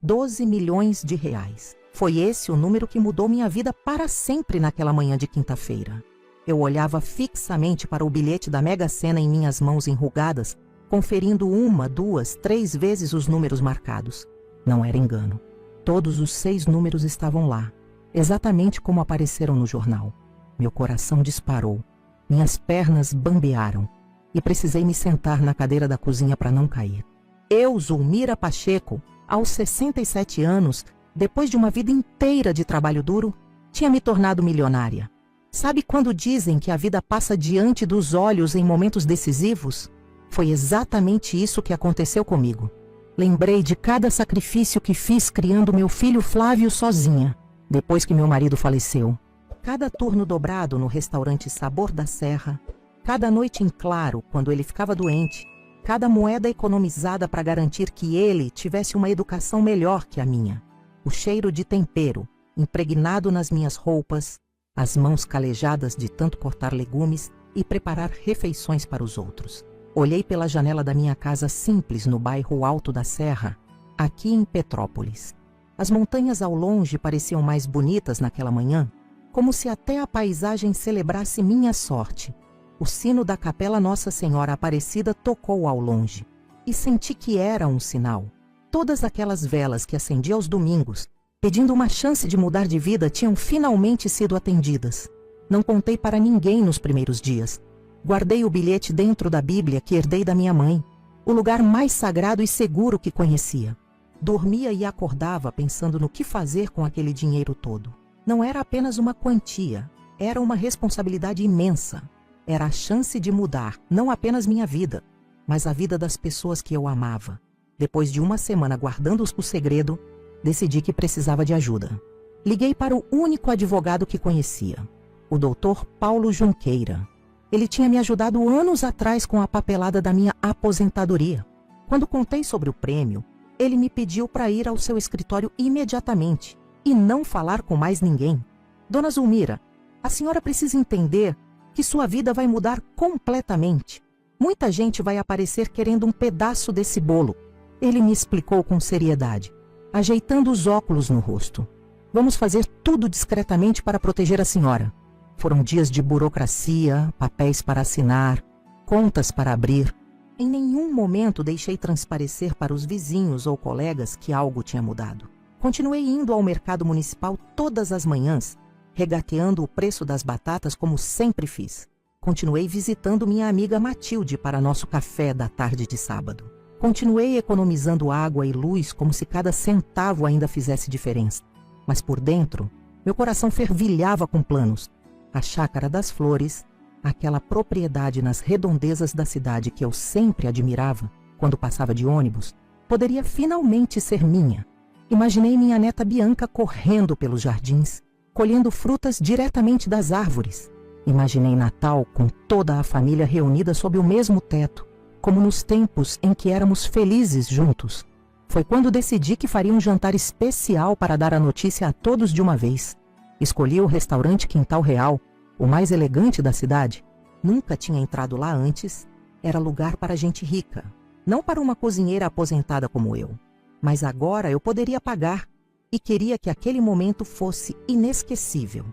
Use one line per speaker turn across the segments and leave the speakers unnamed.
12 milhões de reais. Foi esse o número que mudou minha vida para sempre naquela manhã de quinta-feira. Eu olhava fixamente para o bilhete da Mega Sena em minhas mãos enrugadas, conferindo 1, 2, 3 vezes os números marcados. Não era engano. Todos os 6 números estavam lá, exatamente como apareceram no jornal. Meu coração disparou, minhas pernas bambearam e precisei me sentar na cadeira da cozinha para não cair. Eu, Zulmira Pacheco, aos 67 anos, depois de uma vida inteira de trabalho duro, tinha me tornado milionária. Sabe quando dizem que a vida passa diante dos olhos em momentos decisivos? Foi exatamente isso que aconteceu comigo. Lembrei de cada sacrifício que fiz criando meu filho Flávio sozinha, depois que meu marido faleceu. Cada turno dobrado no restaurante Sabor da Serra, cada noite em claro quando ele ficava doente, cada moeda economizada para garantir que ele tivesse uma educação melhor que a minha. O cheiro de tempero, impregnado nas minhas roupas, as mãos calejadas de tanto cortar legumes e preparar refeições para os outros. Olhei pela janela da minha casa simples no bairro Alto da Serra, aqui em Petrópolis. As montanhas ao longe pareciam mais bonitas naquela manhã, como se até a paisagem celebrasse minha sorte. O sino da Capela Nossa Senhora Aparecida tocou ao longe, e senti que era um sinal. Todas aquelas velas que acendi aos domingos, pedindo uma chance de mudar de vida, tinham finalmente sido atendidas. Não contei para ninguém nos primeiros dias. Guardei o bilhete dentro da Bíblia que herdei da minha mãe, o lugar mais sagrado e seguro que conhecia. Dormia e acordava pensando no que fazer com aquele dinheiro todo. Não era apenas uma quantia, era uma responsabilidade imensa. Era a chance de mudar, não apenas minha vida, mas a vida das pessoas que eu amava. Depois de uma semana guardando o segredo, decidi que precisava de ajuda. Liguei para o único advogado que conhecia, o Dr. Paulo Junqueira. Ele tinha me ajudado anos atrás com a papelada da minha aposentadoria. Quando contei sobre o prêmio, ele me pediu para ir ao seu escritório imediatamente e não falar com mais ninguém. Dona Zulmira, a senhora precisa entender que sua vida vai mudar completamente. Muita gente vai aparecer querendo um pedaço desse bolo. Ele me explicou com seriedade, ajeitando os óculos no rosto. Vamos fazer tudo discretamente para proteger a senhora. Foram dias de burocracia, papéis para assinar, contas para abrir. Em nenhum momento deixei transparecer para os vizinhos ou colegas que algo tinha mudado. Continuei indo ao mercado municipal todas as manhãs, regateando o preço das batatas como sempre fiz. Continuei visitando minha amiga Matilde para nosso café da tarde de sábado. Continuei economizando água e luz como se cada centavo ainda fizesse diferença. Mas por dentro, meu coração fervilhava com planos. A Chácara das Flores, aquela propriedade nas redondezas da cidade que eu sempre admirava quando passava de ônibus, poderia finalmente ser minha. Imaginei minha neta Bianca correndo pelos jardins, colhendo frutas diretamente das árvores. Imaginei Natal com toda a família reunida sob o mesmo teto, como nos tempos em que éramos felizes juntos. Foi quando decidi que faria um jantar especial para dar a notícia a todos de uma vez. Escolhi o restaurante Quintal Real, o mais elegante da cidade. Nunca tinha entrado lá antes. Era lugar para gente rica, não para uma cozinheira aposentada como eu. Mas agora eu poderia pagar e queria que aquele momento fosse inesquecível.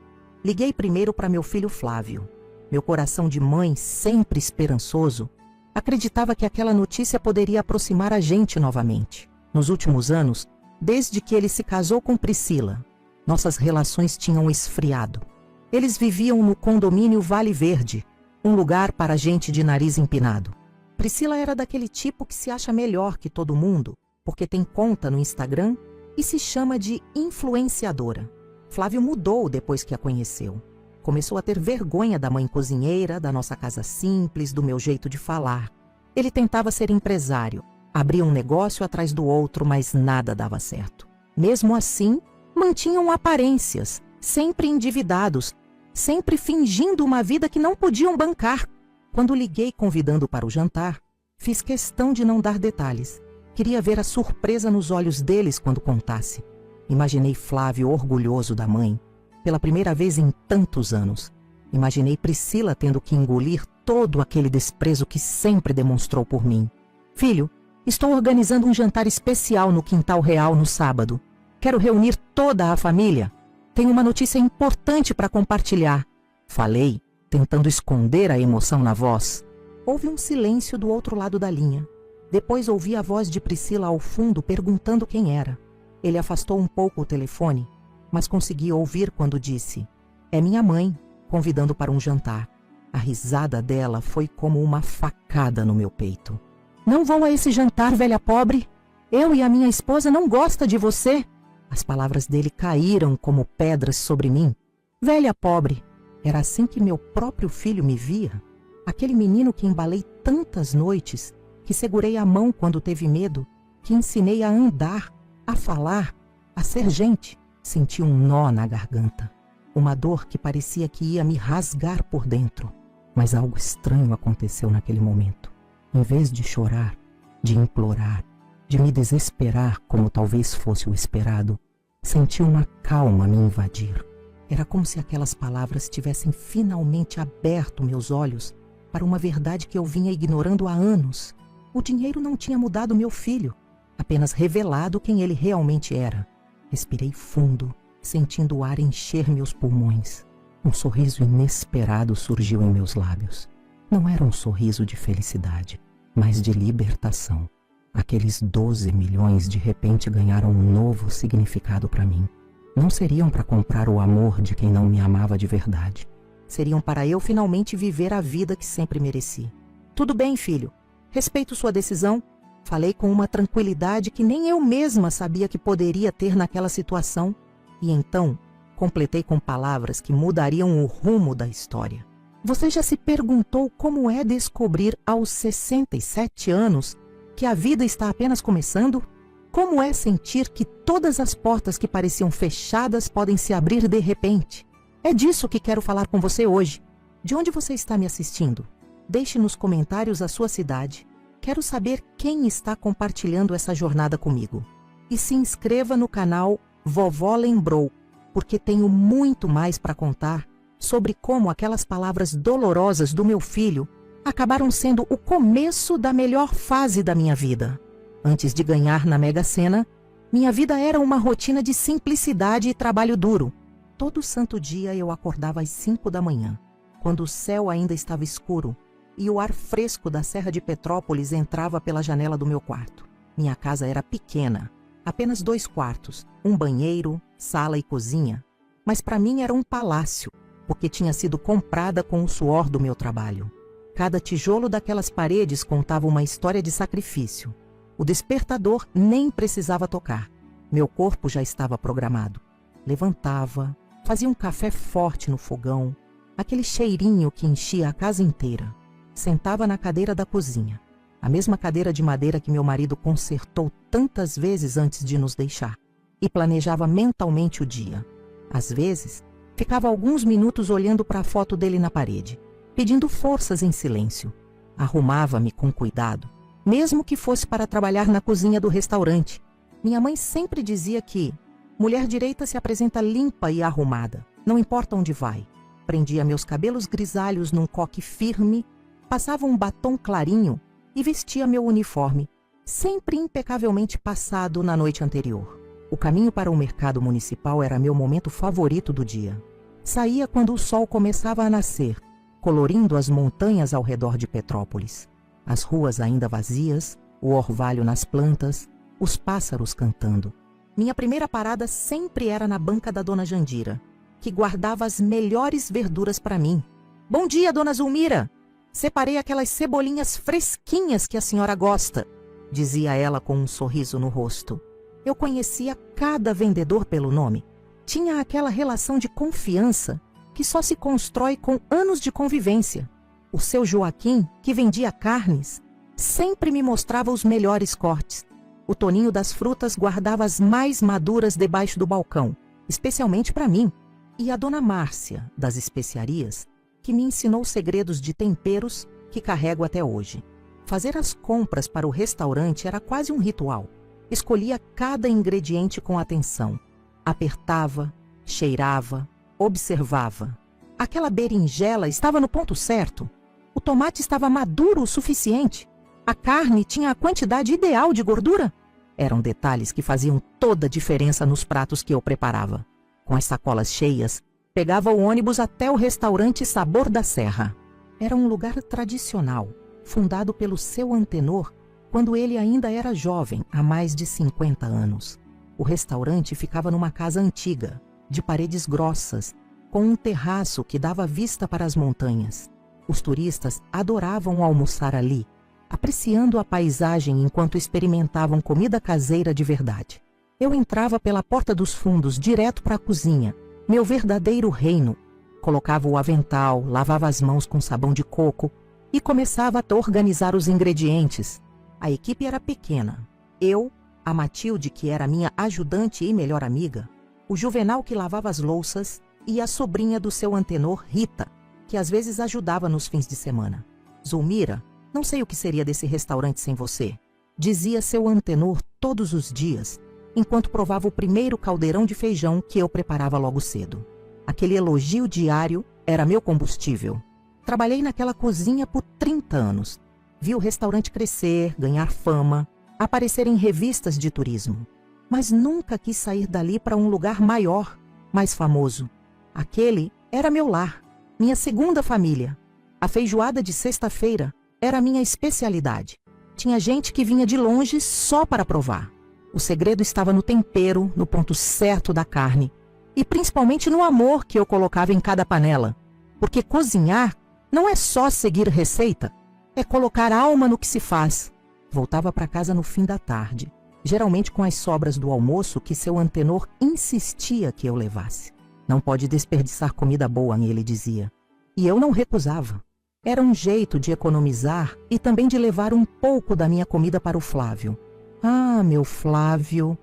Liguei primeiro para meu filho Flávio. Meu coração de mãe, sempre esperançoso, acreditava que aquela notícia poderia aproximar a gente novamente. Nos últimos anos, desde que ele se casou com Priscila, nossas relações tinham esfriado. Eles viviam no condomínio Vale Verde, um lugar para gente de nariz empinado. Priscila era daquele tipo que se acha melhor que todo mundo, porque tem conta no Instagram e se chama de influenciadora. Flávio mudou depois que a conheceu. Começou a ter vergonha da mãe cozinheira, da nossa casa simples, do meu jeito de falar. Ele tentava ser empresário, abria um negócio atrás do outro, mas nada dava certo. Mesmo assim, mantinham aparências, sempre endividados, sempre fingindo uma vida que não podiam bancar. Quando liguei convidando para o jantar, fiz questão de não dar detalhes. Queria ver a surpresa nos olhos deles quando contasse. Imaginei Flávio orgulhoso da mãe, pela primeira vez em tantos anos. Imaginei Priscila tendo que engolir todo aquele desprezo que sempre demonstrou por mim. Filho, Estou organizando um jantar especial no Quintal Real no sábado. Quero reunir toda a família. Tenho uma notícia importante para compartilhar. Falei, tentando esconder a emoção na voz. Houve um silêncio do outro lado da linha. Depois ouvi a voz de Priscila ao fundo perguntando quem era. Ele afastou um pouco o telefone, mas consegui ouvir quando disse: "É minha mãe, convidando para um jantar." A risada dela foi como uma facada no meu peito. "Não vou a esse jantar, velha pobre. Eu e a minha esposa não gosta de você." As palavras dele caíram como pedras sobre mim. Velha pobre. Era assim que meu próprio filho me via. Aquele menino que embalei tantas noites, que segurei a mão quando teve medo, que ensinei a andar, a falar, a ser gente. Senti um nó na garganta. Uma dor que parecia que ia me rasgar por dentro. Mas algo estranho aconteceu naquele momento. Em vez de chorar, de implorar, de me desesperar como talvez fosse o esperado, senti uma calma me invadir. Era como se aquelas palavras tivessem finalmente aberto meus olhos para uma verdade que eu vinha ignorando há anos. O dinheiro não tinha mudado meu filho, apenas revelado quem ele realmente era. Respirei fundo, sentindo o ar encher meus pulmões. Um sorriso inesperado surgiu em meus lábios. Não era um sorriso de felicidade, mas de libertação. Aqueles 12 milhões de repente ganharam um novo significado para mim. Não seriam para comprar o amor de quem não me amava de verdade. Seriam para eu finalmente viver a vida que sempre mereci. "Tudo bem, filho. Respeito sua decisão." Falei com uma tranquilidade que nem eu mesma sabia que poderia ter naquela situação. E então, completei com palavras que mudariam o rumo da história. "Você já se perguntou como é descobrir aos 67 anos que a vida está apenas começando? Como é sentir que todas as portas que pareciam fechadas podem se abrir de repente? É disso que quero falar com você hoje. De onde você está me assistindo? Deixe nos comentários a sua cidade. Quero saber quem está compartilhando essa jornada comigo. E se inscreva no canal Vovó Lembrou, porque tenho muito mais para contar sobre como aquelas palavras dolorosas do meu filho acabaram sendo o começo da melhor fase da minha vida. Antes de ganhar na Mega Sena, minha vida era uma rotina de simplicidade e trabalho duro. Todo santo dia eu acordava às 5 da manhã, quando o céu ainda estava escuro e o ar fresco da Serra de Petrópolis entrava pela janela do meu quarto. Minha casa era pequena, apenas 2 quartos, um banheiro, sala e cozinha, mas para mim era um palácio, porque tinha sido comprada com o suor do meu trabalho. Cada tijolo daquelas paredes contava uma história de sacrifício. O despertador nem precisava tocar. Meu corpo já estava programado. Levantava, fazia um café forte no fogão, aquele cheirinho que enchia a casa inteira. Sentava na cadeira da cozinha, a mesma cadeira de madeira que meu marido consertou tantas vezes antes de nos deixar, e planejava mentalmente o dia. Às vezes, ficava alguns minutos olhando para a foto dele na parede, pedindo forças em silêncio. Arrumava-me com cuidado, mesmo que fosse para trabalhar na cozinha do restaurante. Minha mãe sempre dizia que mulher direita se apresenta limpa e arrumada, não importa onde vai. Prendia meus cabelos grisalhos num coque firme, passava um batom clarinho e vestia meu uniforme, sempre impecavelmente passado na noite anterior. O caminho para o mercado municipal era meu momento favorito do dia. Saía quando o sol começava a nascer, colorindo as montanhas ao redor de Petrópolis. As ruas ainda vazias, o orvalho nas plantas, os pássaros cantando. Minha primeira parada sempre era na banca da Dona Jandira, que guardava as melhores verduras para mim. "Bom dia, Dona Zulmira! Separei aquelas cebolinhas fresquinhas que a senhora gosta", dizia ela com um sorriso no rosto. Eu conhecia cada vendedor pelo nome. Tinha aquela relação de confiança que só se constrói com anos de convivência. O seu Joaquim, que vendia carnes, sempre me mostrava os melhores cortes. O Toninho das frutas guardava as mais maduras debaixo do balcão, especialmente para mim. E a Dona Márcia, das especiarias, que me ensinou segredos de temperos que carrego até hoje. Fazer as compras para o restaurante era quase um ritual. Escolhia cada ingrediente com atenção. Apertava, cheirava, observava. Aquela berinjela estava no ponto certo. O tomate estava maduro o suficiente. A carne tinha a quantidade ideal de gordura. Eram detalhes que faziam toda a diferença nos pratos que eu preparava. Com as sacolas cheias, pegava o ônibus até o restaurante Sabor da Serra. Era um lugar tradicional, fundado pelo seu antenor quando ele ainda era jovem, há mais de 50 anos. O restaurante ficava numa casa antiga, de paredes grossas, com um terraço que dava vista para as montanhas. Os turistas adoravam almoçar ali, apreciando a paisagem enquanto experimentavam comida caseira de verdade. Eu entrava pela porta dos fundos direto para a cozinha, meu verdadeiro reino. Colocava o avental, lavava as mãos com sabão de coco e começava a organizar os ingredientes. A equipe era pequena. Eu, a Matilde, que era minha ajudante e melhor amiga, o Juvenal, que lavava as louças, e a sobrinha do seu antenor, Rita, que às vezes ajudava nos fins de semana. Zulmira, não sei o que seria desse restaurante sem você, dizia seu antenor todos os dias, enquanto provava o primeiro caldeirão de feijão que eu preparava logo cedo. Aquele elogio diário era meu combustível. Trabalhei naquela cozinha por 30 anos. Vi o restaurante crescer, ganhar fama, aparecer em revistas de turismo. Mas nunca quis sair dali para um lugar maior, mais famoso. Aquele era meu lar, minha segunda família. A feijoada de sexta-feira era a minha especialidade. Tinha gente que vinha de longe só para provar. O segredo estava no tempero, no ponto certo da carne e principalmente no amor que eu colocava em cada panela. Porque cozinhar não é só seguir receita, é colocar alma no que se faz. Voltava para casa no fim da tarde, geralmente com as sobras do almoço que seu antenor insistia que eu levasse. Não pode desperdiçar comida boa, ele dizia. E eu não recusava. Era um jeito de economizar e também de levar um pouco da minha comida para o Flávio. Ah, meu Flávio!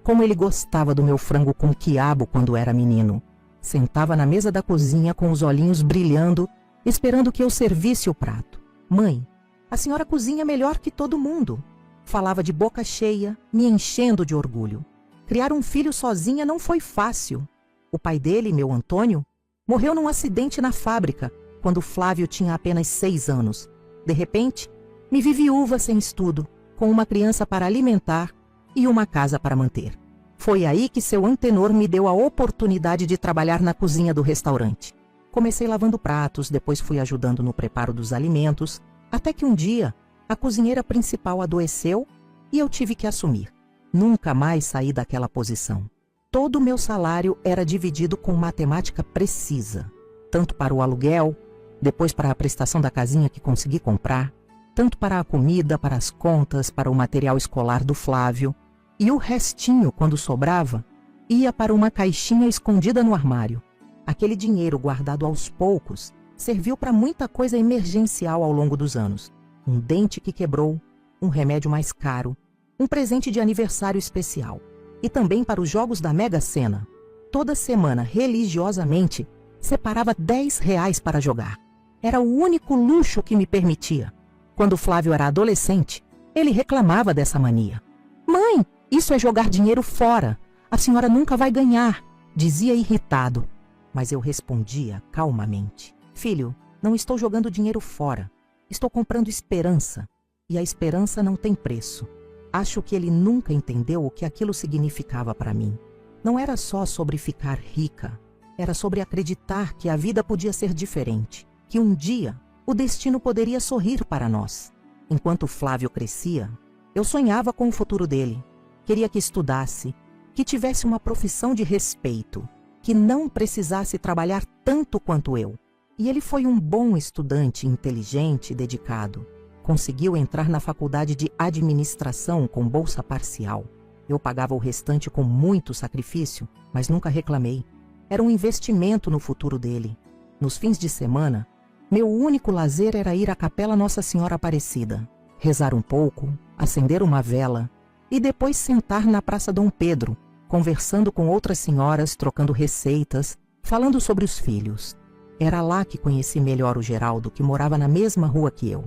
Como ele gostava do meu frango com quiabo quando era menino. Sentava na mesa da cozinha com os olhinhos brilhando, esperando que eu servisse o prato. Mãe, a senhora cozinha melhor que todo mundo. Falava de boca cheia, me enchendo de orgulho. Criar um filho sozinha não foi fácil. O pai dele, meu Antônio, morreu num acidente na fábrica, quando Flávio tinha apenas 6 anos. De repente, me vi viúva sem estudo, com uma criança para alimentar e uma casa para manter. Foi aí que seu antenor me deu a oportunidade de trabalhar na cozinha do restaurante. Comecei lavando pratos, depois fui ajudando no preparo dos alimentos, até que um dia a cozinheira principal adoeceu e eu tive que assumir. Nunca mais saí daquela posição. Todo o meu salário era dividido com matemática precisa, tanto para o aluguel, depois para a prestação da casinha que consegui comprar, tanto para a comida, para as contas, para o material escolar do Flávio, e o restinho, quando sobrava, ia para uma caixinha escondida no armário. Aquele dinheiro guardado aos poucos serviu para muita coisa emergencial ao longo dos anos. Um dente que quebrou, um remédio mais caro, um presente de aniversário especial. E também para os jogos da Mega Sena. Toda semana, religiosamente, separava R$ 10 para jogar. Era o único luxo que me permitia. Quando Flávio era adolescente, ele reclamava dessa mania. Mãe, isso é jogar dinheiro fora. A senhora nunca vai ganhar, dizia irritado. Mas eu respondia calmamente. Filho, não estou jogando dinheiro fora. Estou comprando esperança. E a esperança não tem preço. Acho que ele nunca entendeu o que aquilo significava para mim. Não era só sobre ficar rica. Era sobre acreditar que a vida podia ser diferente. Que um dia o destino poderia sorrir para nós. Enquanto Flávio crescia, eu sonhava com o futuro dele. Queria que estudasse, que tivesse uma profissão de respeito, que não precisasse trabalhar tanto quanto eu. E ele foi um bom estudante, inteligente e dedicado. Conseguiu entrar na faculdade de administração com bolsa parcial. Eu pagava o restante com muito sacrifício, mas nunca reclamei. Era um investimento no futuro dele. Nos fins de semana, meu único lazer era ir à Capela Nossa Senhora Aparecida, rezar um pouco, acender uma vela e depois sentar na Praça Dom Pedro, conversando com outras senhoras, trocando receitas, falando sobre os filhos. Era lá que conheci melhor o Geraldo, que morava na mesma rua que eu.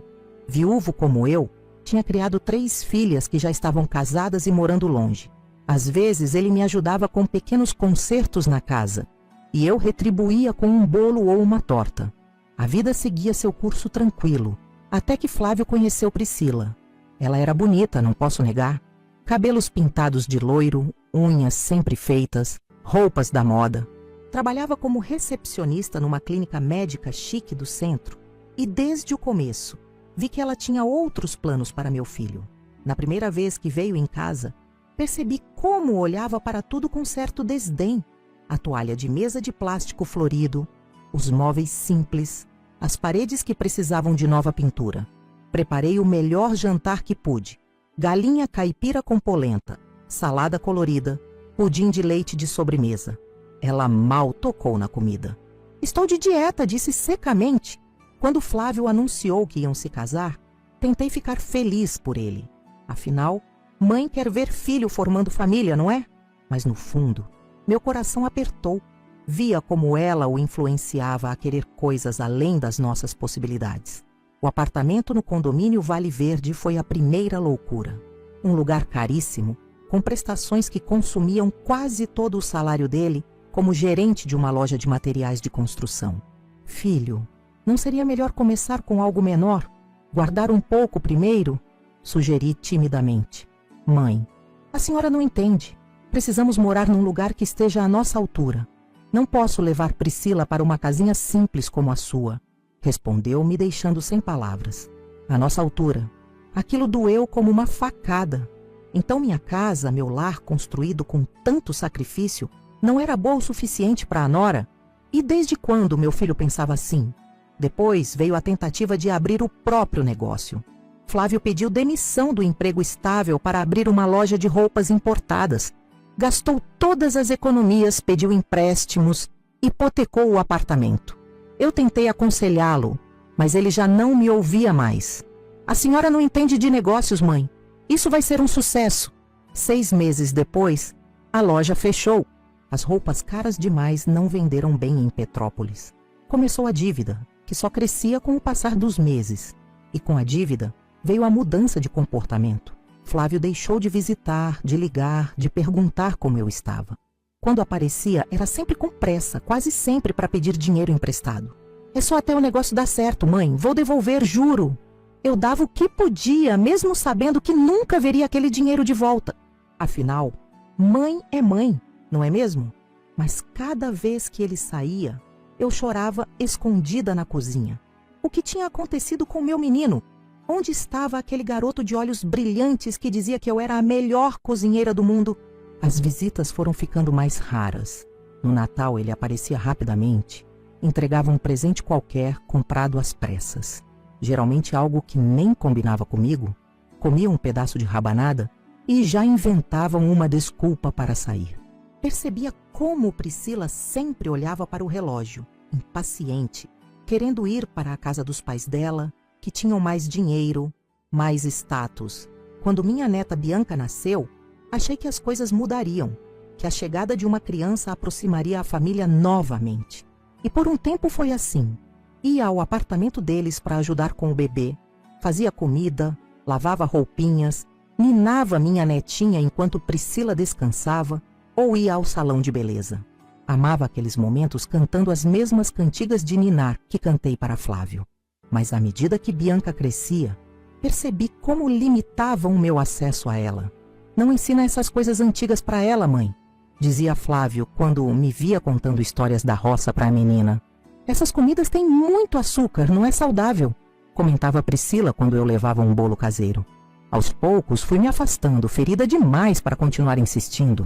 Viúvo como eu, tinha criado 3 filhas que já estavam casadas e morando longe. Às vezes ele me ajudava com pequenos concertos na casa, e eu retribuía com um bolo ou uma torta. A vida seguia seu curso tranquilo, até que Flávio conheceu Priscila. Ela era bonita, não posso negar. Cabelos pintados de loiro, unhas sempre feitas, roupas da moda. Trabalhava como recepcionista numa clínica médica chique do centro e, desde o começo, vi que ela tinha outros planos para meu filho. Na primeira vez que veio em casa, percebi como olhava para tudo com certo desdém. A toalha de mesa de plástico florido, os móveis simples, as paredes que precisavam de nova pintura. Preparei o melhor jantar que pude. Galinha caipira com polenta, salada colorida, pudim de leite de sobremesa. Ela mal tocou na comida. Estou de dieta, disse secamente. Quando Flávio anunciou que iam se casar, tentei ficar feliz por ele. Afinal, mãe quer ver filho formando família, não é? Mas no fundo, meu coração apertou. Via como ela o influenciava a querer coisas além das nossas possibilidades. O apartamento no condomínio Vale Verde foi a primeira loucura. Um lugar caríssimo, com prestações que consumiam quase todo o salário dele como gerente de uma loja de materiais de construção. Filho, não seria melhor começar com algo menor? Guardar um pouco primeiro? Sugeri timidamente. Mãe, a senhora não entende. Precisamos morar num lugar que esteja à nossa altura. Não posso levar Priscila para uma casinha simples como a sua, respondeu, me deixando sem palavras. À nossa altura. Aquilo doeu como uma facada. Então minha casa, meu lar construído com tanto sacrifício, não era boa o suficiente para a nora? E desde quando meu filho pensava assim? Depois veio a tentativa de abrir o próprio negócio. Flávio pediu demissão do emprego estável para abrir uma loja de roupas importadas. Gastou todas as economias, pediu empréstimos, hipotecou o apartamento. Eu tentei aconselhá-lo, mas ele já não me ouvia mais. A senhora não entende de negócios, mãe. Isso vai ser um sucesso. 6 meses depois, a loja fechou. As roupas caras demais não venderam bem em Petrópolis. Começou a dívida, que só crescia com o passar dos meses. E com a dívida, veio a mudança de comportamento. Flávio deixou de visitar, de ligar, de perguntar como eu estava. Quando aparecia, era sempre com pressa, quase sempre para pedir dinheiro emprestado. É só até o negócio dar certo, mãe. Vou devolver, juro. Eu dava o que podia, mesmo sabendo que nunca veria aquele dinheiro de volta. Afinal, mãe é mãe, não é mesmo? Mas cada vez que ele saía, eu chorava escondida na cozinha. O que tinha acontecido com meu menino? Onde estava aquele garoto de olhos brilhantes que dizia que eu era a melhor cozinheira do mundo? As visitas foram ficando mais raras. No Natal ele aparecia rapidamente, entregava um presente qualquer comprado às pressas. Geralmente algo que nem combinava comigo, comia um pedaço de rabanada e já inventavam uma desculpa para sair. Percebia como Priscila sempre olhava para o relógio, impaciente, querendo ir para a casa dos pais dela, que tinham mais dinheiro, mais status. Quando minha neta Bianca nasceu, achei que as coisas mudariam, que a chegada de uma criança aproximaria a família novamente. E por um tempo foi assim. Ia ao apartamento deles para ajudar com o bebê, fazia comida, lavava roupinhas, ninava minha netinha enquanto Priscila descansava, ou ia ao salão de beleza. Amava aqueles momentos cantando as mesmas cantigas de ninar que cantei para Flávio. Mas à medida que Bianca crescia, percebi como limitavam o meu acesso a ela. Não ensina essas coisas antigas para ela, mãe, dizia Flávio quando me via contando histórias da roça para a menina. Essas comidas têm muito açúcar, não é saudável, comentava Priscila quando eu levava um bolo caseiro. Aos poucos fui me afastando, ferida demais para continuar insistindo.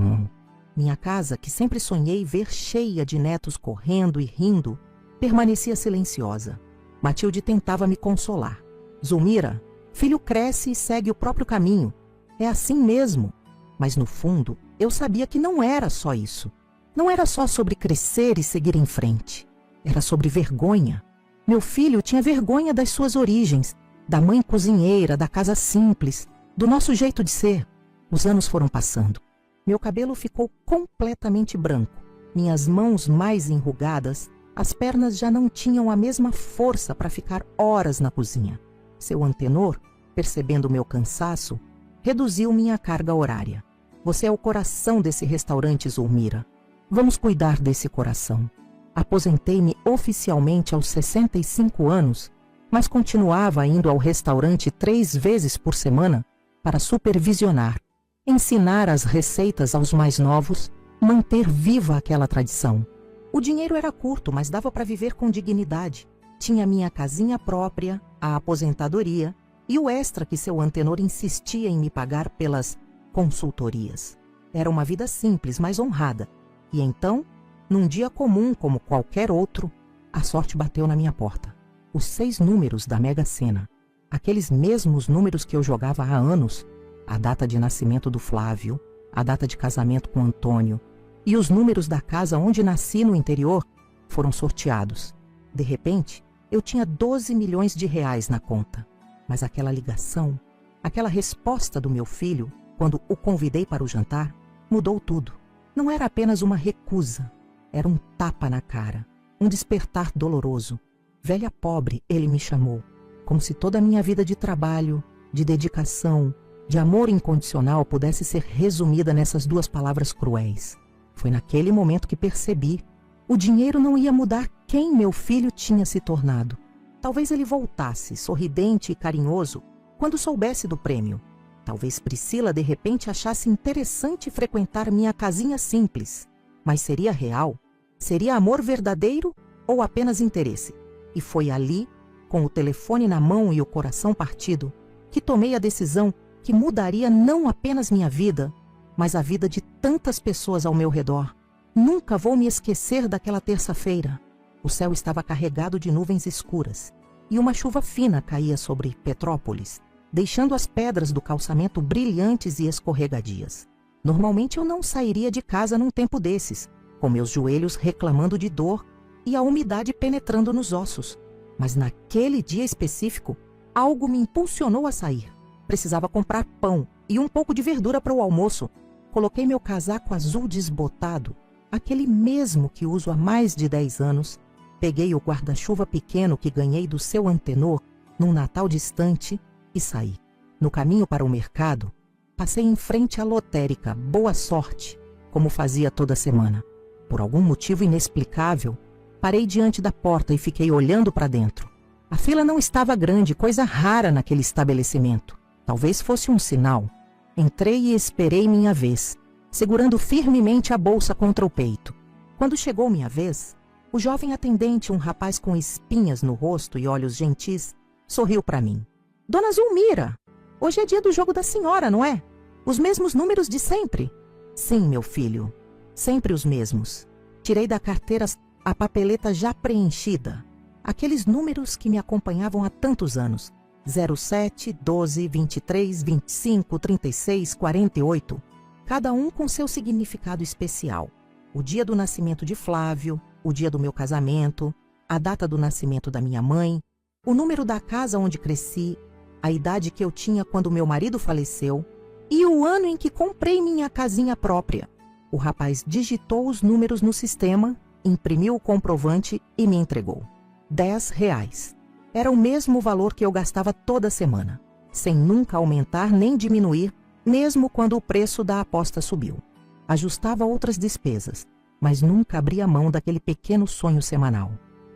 Minha casa, que sempre sonhei ver cheia de netos correndo e rindo, permanecia silenciosa. Matilde tentava me consolar. Zulmira, filho cresce e segue o próprio caminho. É assim mesmo. Mas no fundo, eu sabia que não era só isso. Não era só sobre crescer e seguir em frente. Era sobre vergonha. Meu filho tinha vergonha das suas origens, da mãe cozinheira, da casa simples, do nosso jeito de ser. Os anos foram passando. Meu cabelo ficou completamente branco. Minhas mãos mais enrugadas. As pernas já não tinham a mesma força para ficar horas na cozinha. Seu antenor, percebendo meu cansaço, reduziu minha carga horária. Você é o coração desse restaurante, Zulmira. Vamos cuidar desse coração. Aposentei-me oficialmente aos 65 anos mas continuava indo ao restaurante 3 vezes por semana para supervisionar, ensinar as receitas aos mais novos, manter viva aquela tradição. O dinheiro era curto, mas dava para viver com dignidade. Tinha minha casinha própria, a aposentadoria e o extra que seu antenor insistia em me pagar pelas consultorias. Era uma vida simples, mas honrada. E então, num dia comum como qualquer outro, a sorte bateu na minha porta. Os 6 números da Mega Sena, aqueles mesmos números que eu jogava há anos, a data de nascimento do Flávio, a data de casamento com Antônio e os números da casa onde nasci no interior, foram sorteados. De repente, eu tinha 12 milhões de reais na conta. Mas aquela ligação, aquela resposta do meu filho, quando o convidei para o jantar, mudou tudo. Não era apenas uma recusa, era um tapa na cara, um despertar doloroso. Velha pobre, ele me chamou, como se toda a minha vida de trabalho, de dedicação, de amor incondicional pudesse ser resumida nessas 2 palavras cruéis. Foi naquele momento que percebi, o dinheiro não ia mudar quem meu filho tinha se tornado. Talvez ele voltasse, sorridente e carinhoso, quando soubesse do prêmio. Talvez Priscila de repente achasse interessante frequentar minha casinha simples. Mas seria real? Seria amor verdadeiro ou apenas interesse? E foi ali, com o telefone na mão e o coração partido, que tomei a decisão que mudaria não apenas minha vida, mas a vida de tantas pessoas ao meu redor. Nunca vou me esquecer daquela terça-feira. O céu estava carregado de nuvens escuras e uma chuva fina caía sobre Petrópolis, deixando as pedras do calçamento brilhantes e escorregadias. Normalmente eu não sairia de casa num tempo desses, com meus joelhos reclamando de dor e a umidade penetrando nos ossos. Mas naquele dia específico, algo me impulsionou a sair. Precisava comprar pão e um pouco de verdura para o almoço. Coloquei meu casaco azul desbotado, aquele mesmo que uso há mais de 10 anos. Peguei o guarda-chuva pequeno que ganhei do seu antenor num Natal distante e saí. No caminho para o mercado, passei em frente à lotérica Boa Sorte, como fazia toda semana. Por algum motivo inexplicável, parei diante da porta e fiquei olhando para dentro. A fila não estava grande, coisa rara naquele estabelecimento. Talvez fosse um sinal. Entrei e esperei minha vez, segurando firmemente a bolsa contra o peito. Quando chegou minha vez, o jovem atendente, um rapaz com espinhas no rosto e olhos gentis, sorriu para mim. Dona Zulmira, hoje é dia do jogo da senhora, não é? Os mesmos números de sempre? Sim, meu filho, sempre os mesmos. Tirei da carteira a papeleta já preenchida, aqueles números que me acompanhavam há tantos anos. 07, 12, 23, 25, 36, 48, cada um com seu significado especial. O dia do nascimento de Flávio, o dia do meu casamento, a data do nascimento da minha mãe, o número da casa onde cresci, a idade que eu tinha quando meu marido faleceu e o ano em que comprei minha casinha própria. O rapaz digitou os números no sistema, imprimiu o comprovante e me entregou. R$10. Era o mesmo valor que eu gastava toda semana, sem nunca aumentar nem diminuir, mesmo quando o preço da aposta subiu. Ajustava outras despesas, mas nunca abria mão daquele pequeno sonho semanal.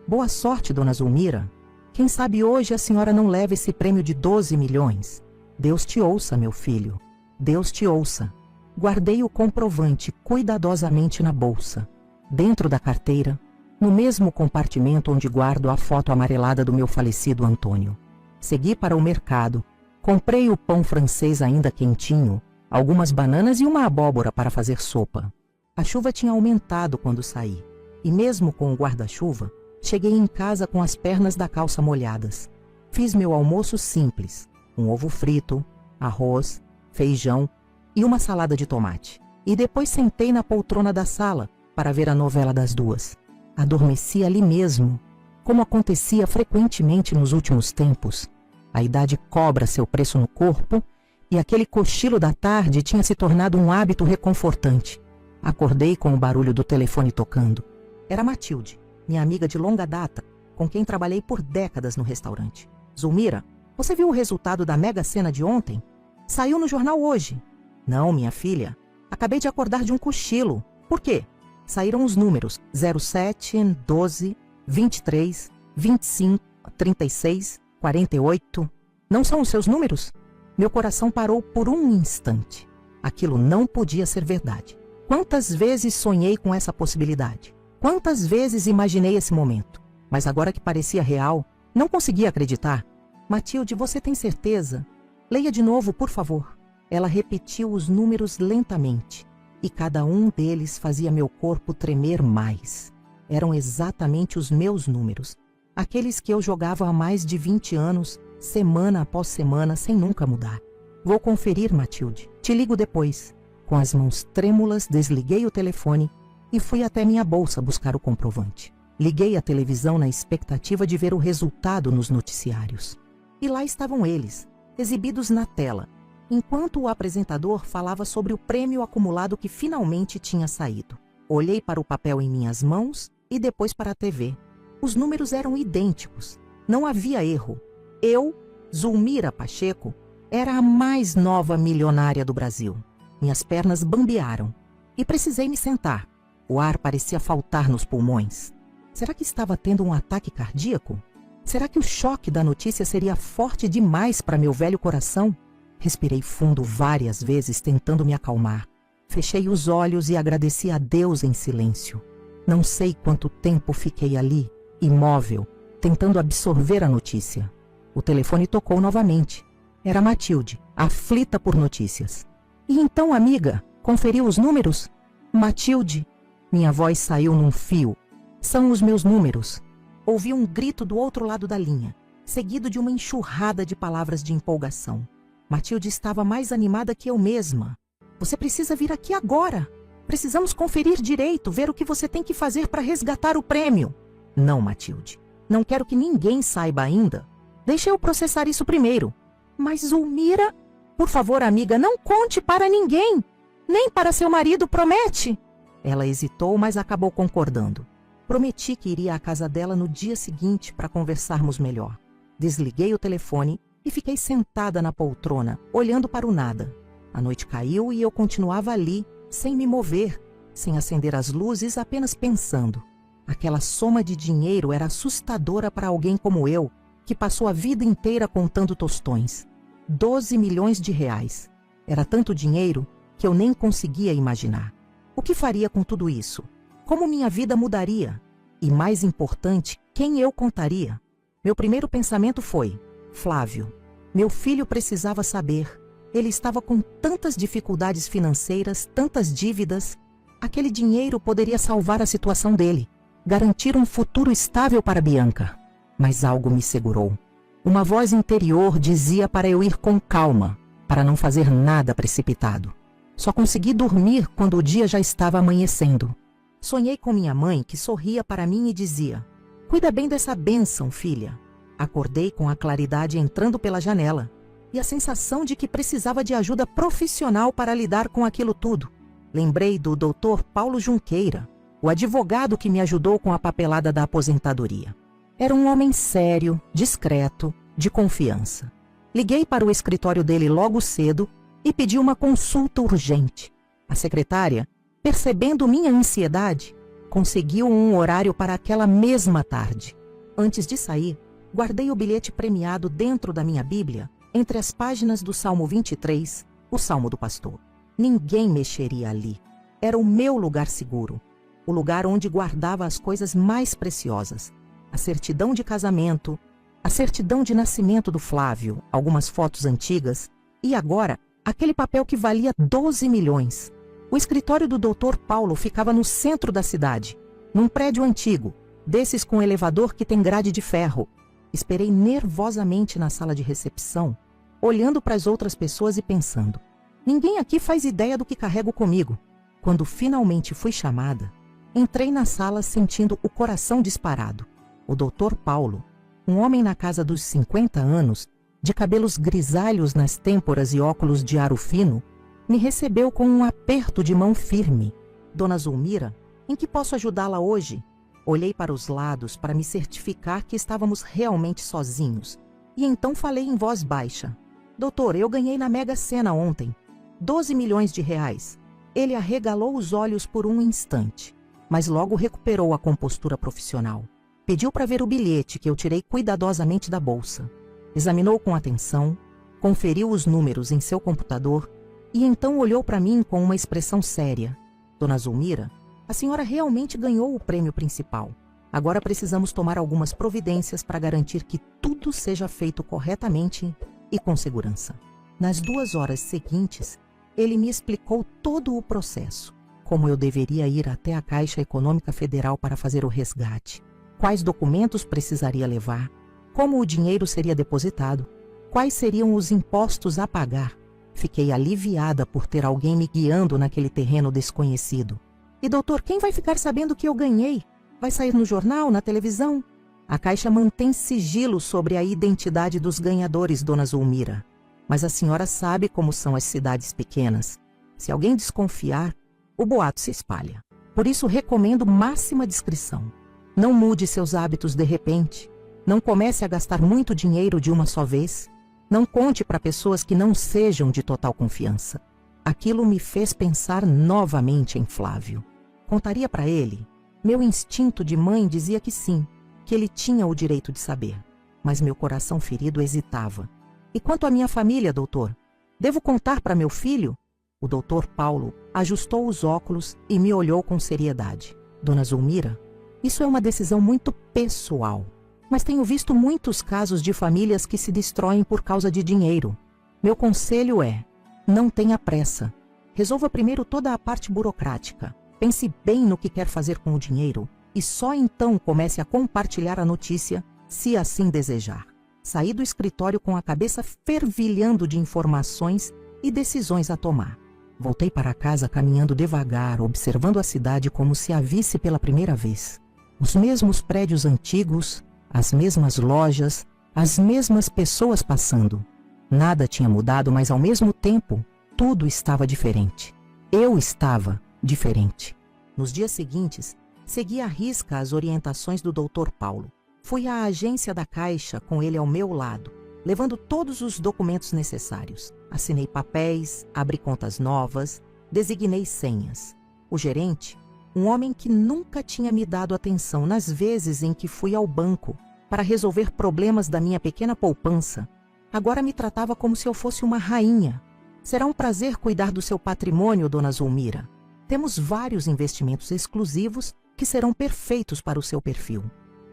Boa sorte, dona Zulmira. Quem sabe hoje a senhora não leva esse prêmio de 12 milhões. Deus te ouça, meu filho. Deus te ouça. Guardei o comprovante cuidadosamente na bolsa, dentro da carteira, no mesmo compartimento onde guardo a foto amarelada do meu falecido Antônio. Segui para o mercado, comprei o pão francês ainda quentinho, algumas bananas e uma abóbora para fazer sopa. A chuva tinha aumentado quando saí, e mesmo com o guarda-chuva, cheguei em casa com as pernas da calça molhadas. Fiz meu almoço simples, um ovo frito, arroz, feijão e uma salada de tomate. E depois sentei na poltrona da sala para ver a novela das 2. Adormeci ali mesmo, como acontecia frequentemente nos últimos tempos. A idade cobra seu preço no corpo e aquele cochilo da tarde tinha se tornado um hábito reconfortante. Acordei com o barulho do telefone tocando. Era Matilde, minha amiga de longa data, com quem trabalhei por décadas no restaurante. Zulmira, você viu o resultado da Mega Sena de ontem? Saiu no jornal hoje. Não, minha filha. Acabei de acordar de um cochilo. Por quê? Saíram os números 07, 12, 23, 25, 36 48. Não são os seus números? Meu coração parou por um instante. Aquilo não podia ser verdade. Quantas vezes sonhei com essa possibilidade? Quantas vezes imaginei esse momento? Mas agora que parecia real, não conseguia acreditar. Matilde, você tem certeza? Leia de novo, por favor. Ela repetiu os números lentamente, e cada um deles fazia meu corpo tremer mais. Eram exatamente os meus números, aqueles que eu jogava há mais de 20 anos, semana após semana, sem nunca mudar. Vou conferir, Matilde. Te ligo depois. Com as mãos trêmulas, desliguei o telefone e fui até minha bolsa buscar o comprovante. Liguei a televisão na expectativa de ver o resultado nos noticiários. E lá estavam eles, exibidos na tela, enquanto o apresentador falava sobre o prêmio acumulado que finalmente tinha saído. Olhei para o papel em minhas mãos e depois para a TV. Os números eram idênticos. Não havia erro. Eu, Zulmira Pacheco, era a mais nova milionária do Brasil. Minhas pernas bambearam e precisei me sentar. O ar parecia faltar nos pulmões. Será que estava tendo um ataque cardíaco? Será que o choque da notícia seria forte demais para meu velho coração? Respirei fundo várias vezes, tentando me acalmar. Fechei os olhos e agradeci a Deus em silêncio. Não sei quanto tempo fiquei ali, imóvel, tentando absorver a notícia. O telefone tocou novamente. Era Matilde, aflita por notícias. E então, amiga, conferiu os números? Matilde, minha voz saiu num fio. São os meus números. Ouvi um grito do outro lado da linha, seguido de uma enxurrada de palavras de empolgação. Matilde estava mais animada que eu mesma. Você precisa vir aqui agora. Precisamos conferir direito, ver o que você tem que fazer para resgatar o prêmio. Não, Matilde. Não quero que ninguém saiba ainda. Deixa eu processar isso primeiro. Mas, Zulmira, por favor, amiga, não conte para ninguém. Nem para seu marido, promete? Ela hesitou, mas acabou concordando. Prometi que iria à casa dela no dia seguinte para conversarmos melhor. Desliguei o telefone e fiquei sentada na poltrona, olhando para o nada. A noite caiu e eu continuava ali, sem me mover, sem acender as luzes, apenas pensando. Aquela soma de dinheiro era assustadora para alguém como eu, que passou a vida inteira contando tostões. 12 milhões de reais. Era tanto dinheiro que eu nem conseguia imaginar. O que faria com tudo isso? Como minha vida mudaria? E mais importante, quem eu contaria? Meu primeiro pensamento foi: Flávio. Meu filho precisava saber. Ele estava com tantas dificuldades financeiras, tantas dívidas. Aquele dinheiro poderia salvar a situação dele, garantir um futuro estável para Bianca. Mas algo me segurou. Uma voz interior dizia para eu ir com calma, para não fazer nada precipitado. Só consegui dormir quando o dia já estava amanhecendo. Sonhei com minha mãe, que sorria para mim e dizia: "Cuida bem dessa bênção, filha." Acordei com a claridade entrando pela janela e a sensação de que precisava de ajuda profissional para lidar com aquilo tudo. Lembrei do Dr. Paulo Junqueira, o advogado que me ajudou com a papelada da aposentadoria. Era um homem sério, discreto, de confiança. Liguei para o escritório dele logo cedo e pedi uma consulta urgente. A secretária, percebendo minha ansiedade, conseguiu um horário para aquela mesma tarde. Antes de sair, guardei o bilhete premiado dentro da minha Bíblia, entre as páginas do Salmo 23, o Salmo do Pastor. Ninguém mexeria ali. Era o meu lugar seguro, o lugar onde guardava as coisas mais preciosas. A certidão de casamento, a certidão de nascimento do Flávio, algumas fotos antigas e agora aquele papel que valia 12 milhões. O escritório do Dr. Paulo ficava no centro da cidade, num prédio antigo, desses com elevador que tem grade de ferro. Esperei nervosamente na sala de recepção, olhando para as outras pessoas e pensando: ninguém aqui faz ideia do que carrego comigo. Quando finalmente fui chamada, entrei na sala sentindo o coração disparado. O Dr. Paulo, um homem na casa dos 50 anos, de cabelos grisalhos nas têmporas e óculos de aro fino, me recebeu com um aperto de mão firme. "Dona Zulmira, em que posso ajudá-la hoje?" Olhei para os lados para me certificar que estávamos realmente sozinhos. E então falei em voz baixa: "Doutor, eu ganhei na Mega Sena ontem. 12 milhões de reais." Ele arregalou os olhos por um instante, mas logo recuperou a compostura profissional. Pediu para ver o bilhete que eu tirei cuidadosamente da bolsa. Examinou com atenção, conferiu os números em seu computador e então olhou para mim com uma expressão séria. Dona Zulmira, a senhora realmente ganhou o prêmio principal. Agora precisamos tomar algumas providências para garantir que tudo seja feito corretamente e com segurança. Nas 2 horas seguintes, ele me explicou todo o processo. Como eu deveria ir até a Caixa Econômica Federal para fazer o resgate, quais documentos precisaria levar, como o dinheiro seria depositado, quais seriam os impostos a pagar. Fiquei aliviada por ter alguém me guiando naquele terreno desconhecido. E doutor, quem vai ficar sabendo que eu ganhei? Vai sair no jornal, na televisão? A Caixa mantém sigilo sobre a identidade dos ganhadores, dona Zulmira. Mas a senhora sabe como são as cidades pequenas. Se alguém desconfiar, o boato se espalha. Por isso recomendo máxima discrição. Não mude seus hábitos de repente. Não comece a gastar muito dinheiro de uma só vez. Não conte para pessoas que não sejam de total confiança. Aquilo me fez pensar novamente em Flávio. Contaria para ele? Meu instinto de mãe dizia que sim, que ele tinha o direito de saber. Mas meu coração ferido hesitava. E quanto à minha família, doutor? Devo contar para meu filho? O doutor Paulo ajustou os óculos e me olhou com seriedade. Dona Zulmira, isso é uma decisão muito pessoal. Mas tenho visto muitos casos de famílias que se destroem por causa de dinheiro. Meu conselho é, não tenha pressa. Resolva primeiro toda a parte burocrática. Pense bem no que quer fazer com o dinheiro e só então comece a compartilhar a notícia, se assim desejar. Saí do escritório com a cabeça fervilhando de informações e decisões a tomar. Voltei para casa caminhando devagar, observando a cidade como se a visse pela primeira vez. Os mesmos prédios antigos, as mesmas lojas, as mesmas pessoas passando. Nada tinha mudado, mas ao mesmo tempo, tudo estava diferente. Eu estava diferente. Nos dias seguintes, segui à risca as orientações do Dr. Paulo. Fui à agência da Caixa com ele ao meu lado, levando todos os documentos necessários. Assinei papéis, abri contas novas, designei senhas. O gerente, um homem que nunca tinha me dado atenção nas vezes em que fui ao banco para resolver problemas da minha pequena poupança, agora me tratava como se eu fosse uma rainha. Será um prazer cuidar do seu patrimônio, dona Zulmira. Temos vários investimentos exclusivos que serão perfeitos para o seu perfil.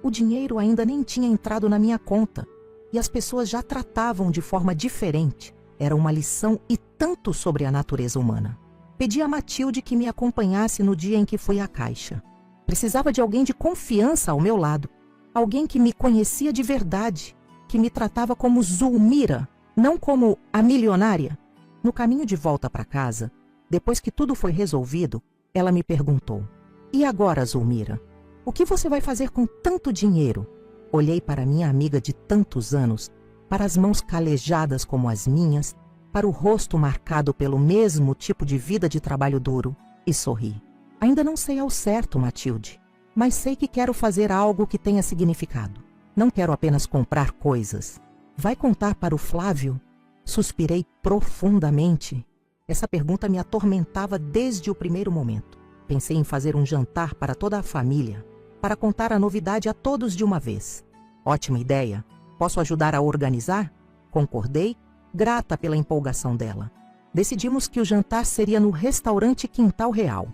O dinheiro ainda nem tinha entrado na minha conta e as pessoas já tratavam de forma diferente. Era uma lição e tanto sobre a natureza humana. Pedi a Matilde que me acompanhasse no dia em que fui à Caixa. Precisava de alguém de confiança ao meu lado. Alguém que me conhecia de verdade, que me tratava como Zulmira, não como a milionária. No caminho de volta para casa, depois que tudo foi resolvido, ela me perguntou: "E agora, Zulmira? O que você vai fazer com tanto dinheiro?" Olhei para minha amiga de tantos anos, para as mãos calejadas como as minhas, para o rosto marcado pelo mesmo tipo de vida de trabalho duro, e sorri. "Ainda não sei ao certo, Matilde, mas sei que quero fazer algo que tenha significado. Não quero apenas comprar coisas. Vai contar para o Flávio?" Suspirei profundamente. Essa pergunta me atormentava desde o primeiro momento. Pensei em fazer um jantar para toda a família, para contar a novidade a todos de uma vez. Ótima ideia. Posso ajudar a organizar? Concordei, grata pela empolgação dela. Decidimos que o jantar seria no restaurante Quintal Real,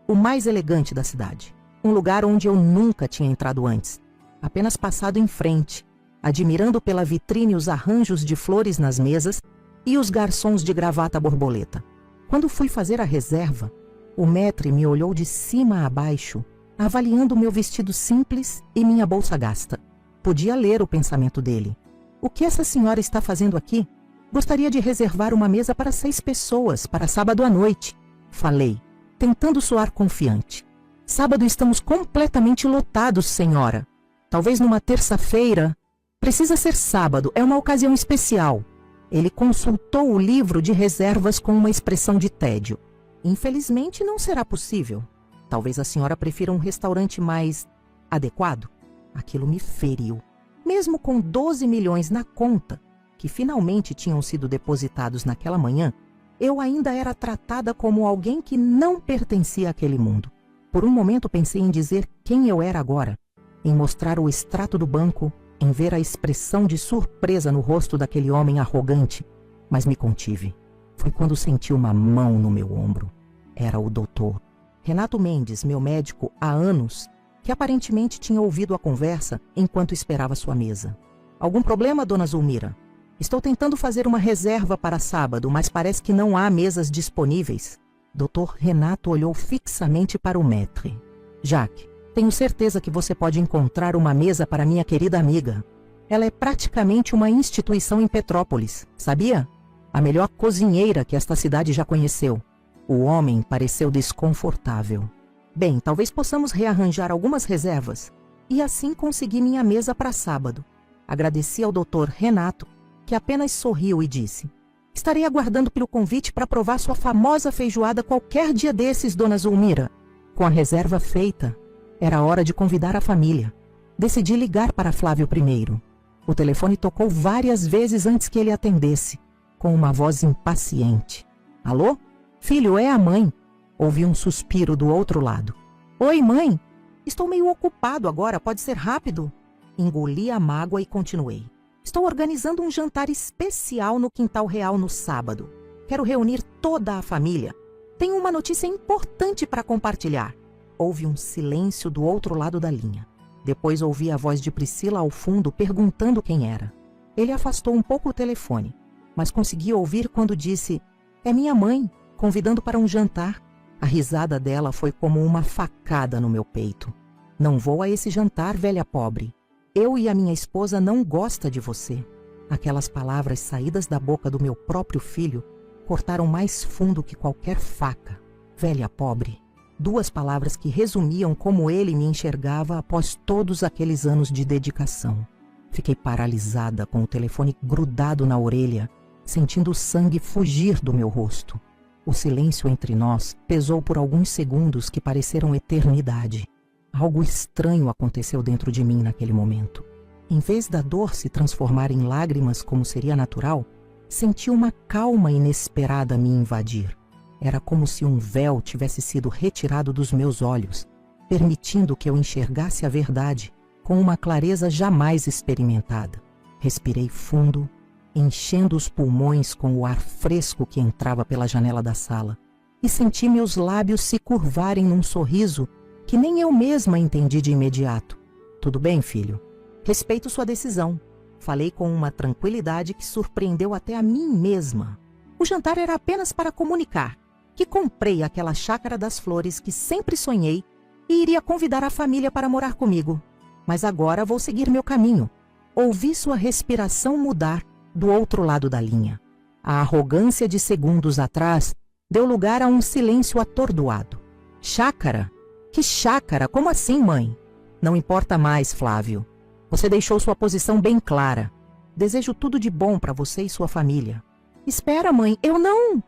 o mais elegante da cidade. Um lugar onde eu nunca tinha entrado antes, apenas passado em frente, admirando pela vitrine os arranjos de flores nas mesas e os garçons de gravata borboleta. Quando fui fazer a reserva, o maître me olhou de cima a baixo, avaliando meu vestido simples e minha bolsa gasta. Podia ler o pensamento dele. "O que essa senhora está fazendo aqui? Gostaria de reservar uma mesa para 6 pessoas, para sábado à noite." Falei, tentando soar confiante. "Sábado estamos completamente lotados, senhora. Talvez numa terça-feira." "Precisa ser sábado, é uma ocasião especial." Ele consultou o livro de reservas com uma expressão de tédio. "Infelizmente não será possível. Talvez a senhora prefira um restaurante mais adequado." Aquilo me feriu. Mesmo com 12 milhões na conta, que finalmente tinham sido depositados naquela manhã, eu ainda era tratada como alguém que não pertencia àquele mundo. Por um momento pensei em dizer quem eu era agora, em mostrar o extrato do banco, em ver a expressão de surpresa no rosto daquele homem arrogante, mas me contive. Foi quando senti uma mão no meu ombro. Era o doutor Renato Mendes, meu médico há anos, que aparentemente tinha ouvido a conversa enquanto esperava sua mesa. Algum problema, dona Zulmira? Estou tentando fazer uma reserva para sábado, mas parece que não há mesas disponíveis. Dr. Renato olhou fixamente para o maître. Jacques, tenho certeza que você pode encontrar uma mesa para minha querida amiga. Ela é praticamente uma instituição em Petrópolis, sabia? A melhor cozinheira que esta cidade já conheceu. O homem pareceu desconfortável. Bem, talvez possamos rearranjar algumas reservas. E assim consegui minha mesa para sábado. Agradeci ao Dr. Renato, que apenas sorriu e disse: estarei aguardando pelo convite para provar sua famosa feijoada qualquer dia desses, dona Zulmira. Com a reserva feita, era hora de convidar a família. Decidi ligar para Flávio primeiro. O telefone tocou várias vezes antes que ele atendesse, com uma voz impaciente. Alô? Filho, é a mãe. Ouvi um suspiro do outro lado. Oi, mãe. Estou meio ocupado agora, pode ser rápido? Engoli a mágoa e continuei. Estou organizando um jantar especial no Quintal Real no sábado. Quero reunir toda a família. Tenho uma notícia importante para compartilhar. Houve um silêncio do outro lado da linha. Depois ouvi a voz de Priscila ao fundo perguntando quem era. Ele afastou um pouco o telefone, mas consegui ouvir quando disse: é minha mãe, convidando para um jantar. A risada dela foi como uma facada no meu peito. Não vou a esse jantar, velha pobre. Eu e a minha esposa não gosta de você. Aquelas palavras saídas da boca do meu próprio filho cortaram mais fundo que qualquer faca. Velha pobre. 2 palavras que resumiam como ele me enxergava após todos aqueles anos de dedicação. Fiquei paralisada com o telefone grudado na orelha, sentindo o sangue fugir do meu rosto. O silêncio entre nós pesou por alguns segundos que pareceram eternidade. Algo estranho aconteceu dentro de mim naquele momento. Em vez da dor se transformar em lágrimas como seria natural, senti uma calma inesperada me invadir. Era como se um véu tivesse sido retirado dos meus olhos, permitindo que eu enxergasse a verdade com uma clareza jamais experimentada. Respirei fundo, enchendo os pulmões com o ar fresco que entrava pela janela da sala, e senti meus lábios se curvarem num sorriso que nem eu mesma entendi de imediato. Tudo bem, filho? Respeito sua decisão. Falei com uma tranquilidade que surpreendeu até a mim mesma. O jantar era apenas para comunicar que comprei aquela chácara das flores que sempre sonhei e iria convidar a família para morar comigo. Mas agora vou seguir meu caminho. Ouvi sua respiração mudar do outro lado da linha. A arrogância de segundos atrás deu lugar a um silêncio atordoado. Chácara? Que chácara? Como assim, mãe? Não importa mais, Flávio. Você deixou sua posição bem clara. Desejo tudo de bom para você e sua família. Espera, mãe, eu não...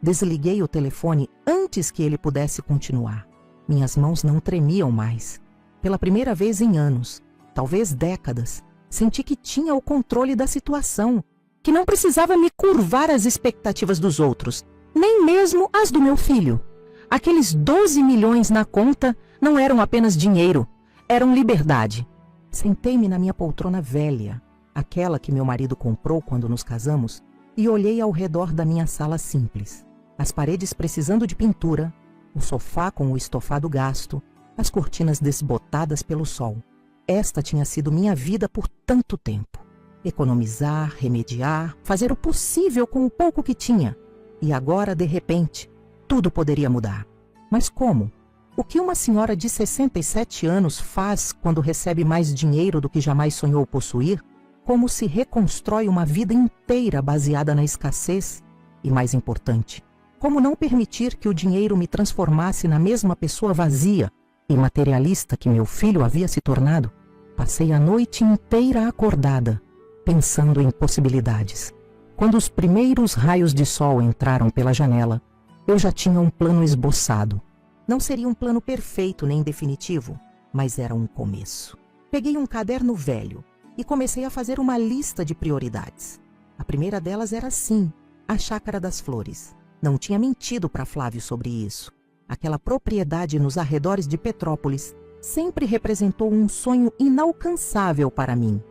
Desliguei o telefone antes que ele pudesse continuar. Minhas mãos não tremiam mais. Pela primeira vez em anos, talvez décadas, senti que tinha o controle da situação, que não precisava me curvar às expectativas dos outros, nem mesmo as do meu filho. Aqueles 12 milhões na conta não eram apenas dinheiro, eram liberdade. Sentei-me na minha poltrona velha, aquela que meu marido comprou quando nos casamos, e olhei ao redor da minha sala simples. As paredes precisando de pintura, o sofá com o estofado gasto, as cortinas desbotadas pelo sol. Esta tinha sido minha vida por tanto tempo. Economizar, remediar, fazer o possível com o pouco que tinha. E agora, de repente, tudo poderia mudar. Mas como? O que uma senhora de 67 anos faz quando recebe mais dinheiro do que jamais sonhou possuir? Como se reconstrói uma vida inteira baseada na escassez? E mais importante, como não permitir que o dinheiro me transformasse na mesma pessoa vazia e materialista que meu filho havia se tornado? Passei a noite inteira acordada, pensando em possibilidades. Quando os primeiros raios de sol entraram pela janela, eu já tinha um plano esboçado. Não seria um plano perfeito nem definitivo, mas era um começo. Peguei um caderno velho e comecei a fazer uma lista de prioridades. A primeira delas era sim, a Chácara das Flores. Não tinha mentido para Flávio sobre isso. Aquela propriedade nos arredores de Petrópolis sempre representou um sonho inalcançável para mim.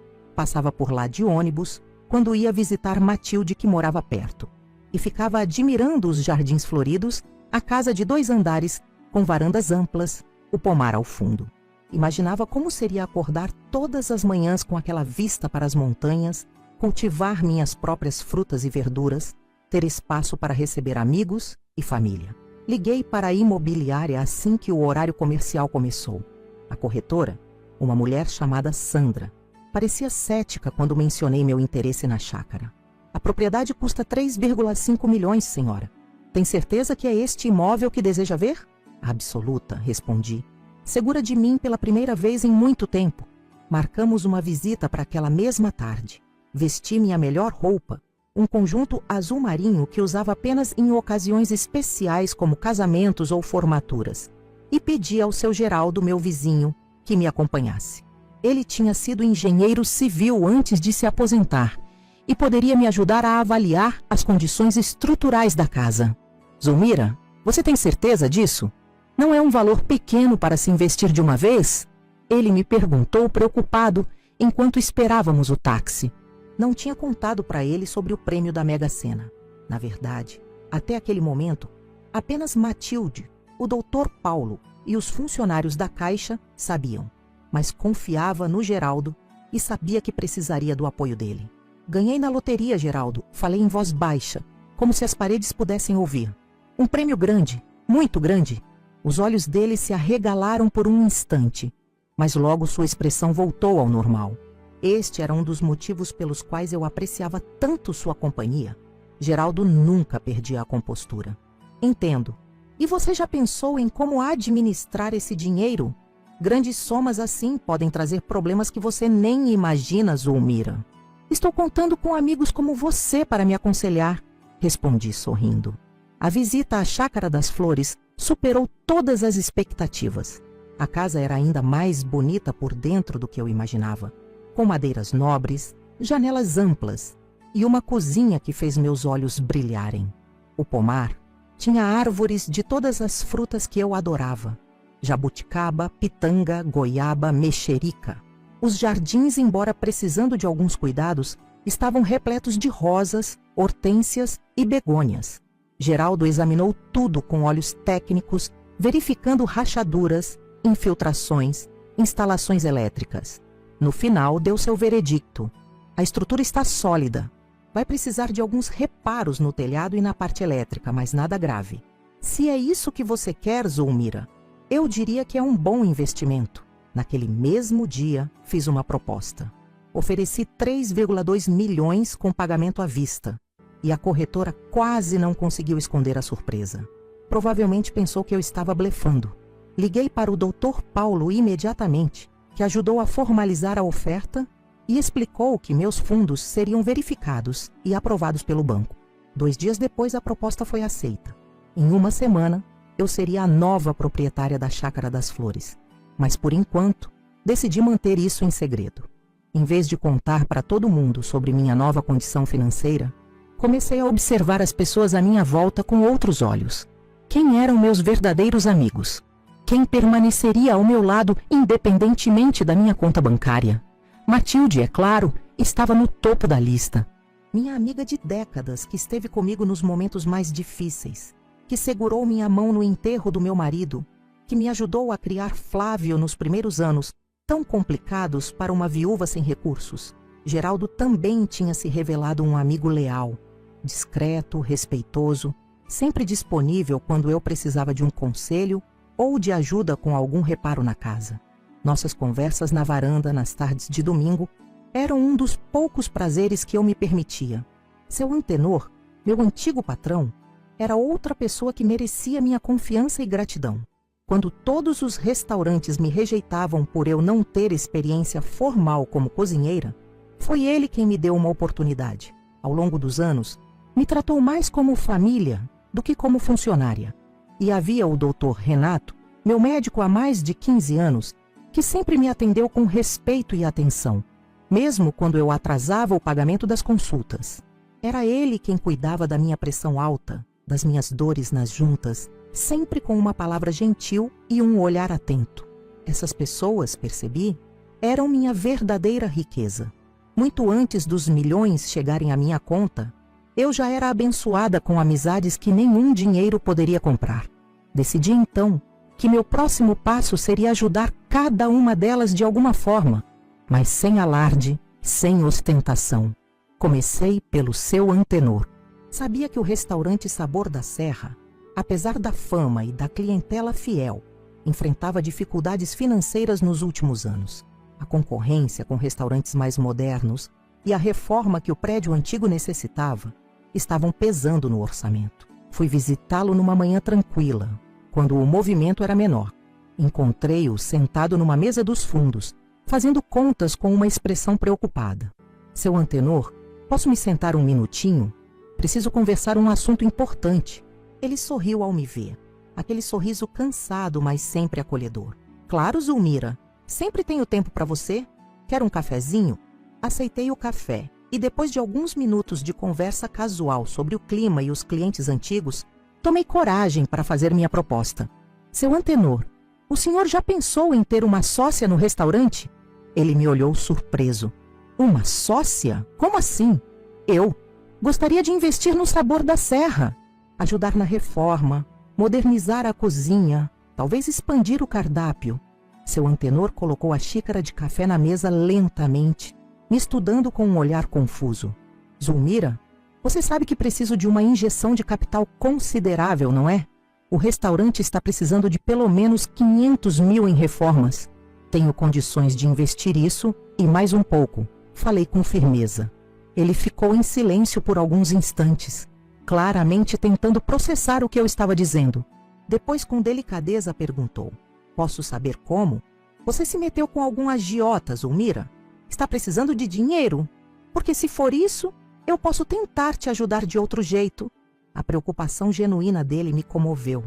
passava por lá de ônibus quando ia visitar Matilde, que morava perto, e ficava admirando os jardins floridos, a casa de 2 andares, com varandas amplas, o pomar ao fundo. Imaginava como seria acordar todas as manhãs com aquela vista para as montanhas, cultivar minhas próprias frutas e verduras, ter espaço para receber amigos e família. Liguei para a imobiliária assim que o horário comercial começou. A corretora, uma mulher chamada Sandra, parecia cética quando mencionei meu interesse na chácara. A propriedade custa 3,5 milhões, senhora. Tem certeza que é este imóvel que deseja ver? Absoluta, respondi, segura de mim pela primeira vez em muito tempo. Marcamos uma visita para aquela mesma tarde. Vesti minha melhor roupa, um conjunto azul marinho que usava apenas em ocasiões especiais como casamentos ou formaturas, e pedi ao seu Geraldo, meu vizinho, que me acompanhasse. Ele tinha sido engenheiro civil antes de se aposentar e poderia me ajudar a avaliar as condições estruturais da casa. Zulmira, você tem certeza disso? Não é um valor pequeno para se investir de uma vez? Ele me perguntou preocupado enquanto esperávamos o táxi. Não tinha contado para ele sobre o prêmio da Mega Sena. Na verdade, até aquele momento, apenas Matilde, o Dr. Paulo e os funcionários da Caixa sabiam, mas confiava no Geraldo e sabia que precisaria do apoio dele. Ganhei na loteria, Geraldo, falei em voz baixa, como se as paredes pudessem ouvir. Um prêmio grande, muito grande. Os olhos dele se arregalaram por um instante, mas logo sua expressão voltou ao normal. Este era um dos motivos pelos quais eu apreciava tanto sua companhia. Geraldo nunca perdia a compostura. Entendo. E você já pensou em como administrar esse dinheiro? Grandes somas assim podem trazer problemas que você nem imagina, Zulmira. Estou contando com amigos como você para me aconselhar, respondi sorrindo. A visita à Chácara das Flores superou todas as expectativas. A casa era ainda mais bonita por dentro do que eu imaginava, com madeiras nobres, janelas amplas e uma cozinha que fez meus olhos brilharem. O pomar tinha árvores de todas as frutas que eu adorava: jabuticaba, pitanga, goiaba, mexerica. Os jardins, embora precisando de alguns cuidados, estavam repletos de rosas, hortênsias e begônias. Geraldo examinou tudo com olhos técnicos, verificando rachaduras, infiltrações, instalações elétricas. No final, deu seu veredicto. A estrutura está sólida. Vai precisar de alguns reparos no telhado e na parte elétrica, mas nada grave. Se é isso que você quer, Zulmira, eu diria que é um bom investimento. Naquele mesmo dia, fiz uma proposta. Ofereci 3,2 milhões com pagamento à vista. E a corretora quase não conseguiu esconder a surpresa. Provavelmente pensou que eu estava blefando. Liguei para o Dr. Paulo imediatamente, que ajudou a formalizar a oferta e explicou que meus fundos seriam verificados e aprovados pelo banco. 2 dias depois, a proposta foi aceita. Em uma semana, eu seria a nova proprietária da Chácara das Flores. Mas, por enquanto, decidi manter isso em segredo. Em vez de contar para todo mundo sobre minha nova condição financeira, comecei a observar as pessoas à minha volta com outros olhos. Quem eram meus verdadeiros amigos? Quem permaneceria ao meu lado independentemente da minha conta bancária? Matilde, é claro, estava no topo da lista. Minha amiga de décadas, que esteve comigo nos momentos mais difíceis, que segurou minha mão no enterro do meu marido, que me ajudou a criar Flávio nos primeiros anos, tão complicados para uma viúva sem recursos. Geraldo também tinha se revelado um amigo leal, discreto, respeitoso, sempre disponível quando eu precisava de um conselho ou de ajuda com algum reparo na casa. Nossas conversas na varanda nas tardes de domingo eram um dos poucos prazeres que eu me permitia. Seu antenor, meu antigo patrão, era outra pessoa que merecia minha confiança e gratidão. Quando todos os restaurantes me rejeitavam por eu não ter experiência formal como cozinheira, foi ele quem me deu uma oportunidade. Ao longo dos anos, me tratou mais como família do que como funcionária. E havia o Dr. Renato, meu médico há mais de 15 anos, que sempre me atendeu com respeito e atenção, mesmo quando eu atrasava o pagamento das consultas. Era ele quem cuidava da minha pressão alta, das minhas dores nas juntas, sempre com uma palavra gentil e um olhar atento. Essas pessoas, percebi, eram minha verdadeira riqueza. Muito antes dos milhões chegarem à minha conta, eu já era abençoada com amizades que nenhum dinheiro poderia comprar. Decidi então que meu próximo passo seria ajudar cada uma delas de alguma forma, mas sem alarde, sem ostentação. Comecei pelo Seu Antenor. Sabia que o restaurante Sabor da Serra, apesar da fama e da clientela fiel, enfrentava dificuldades financeiras nos últimos anos. A concorrência com restaurantes mais modernos e a reforma que o prédio antigo necessitava estavam pesando no orçamento. Fui visitá-lo numa manhã tranquila, quando o movimento era menor. Encontrei-o sentado numa mesa dos fundos, fazendo contas com uma expressão preocupada. Seu Antenor, posso me sentar um minutinho? Preciso conversar um assunto importante. Ele sorriu ao me ver. Aquele sorriso cansado, mas sempre acolhedor. Claro, Zulmira. Sempre tenho tempo para você. Quer um cafezinho? Aceitei o café e depois de alguns minutos de conversa casual sobre o clima e os clientes antigos, tomei coragem para fazer minha proposta. Seu Antenor, o senhor já pensou em ter uma sócia no restaurante? Ele me olhou surpreso. Uma sócia? Como assim? Eu gostaria de investir no Sabor da Serra, ajudar na reforma, modernizar a cozinha, talvez expandir o cardápio. Seu Antenor colocou a xícara de café na mesa lentamente, me estudando com um olhar confuso. Zulmira, você sabe que preciso de uma injeção de capital considerável, não é? O restaurante está precisando de pelo menos 500 mil em reformas. Tenho condições de investir isso e mais um pouco. Falei com firmeza. Ele ficou em silêncio por alguns instantes, claramente tentando processar o que eu estava dizendo. Depois, com delicadeza, perguntou: posso saber como? Você se meteu com algum agiota, Zulmira? Está precisando de dinheiro? Porque se for isso, eu posso tentar te ajudar de outro jeito. A preocupação genuína dele me comoveu.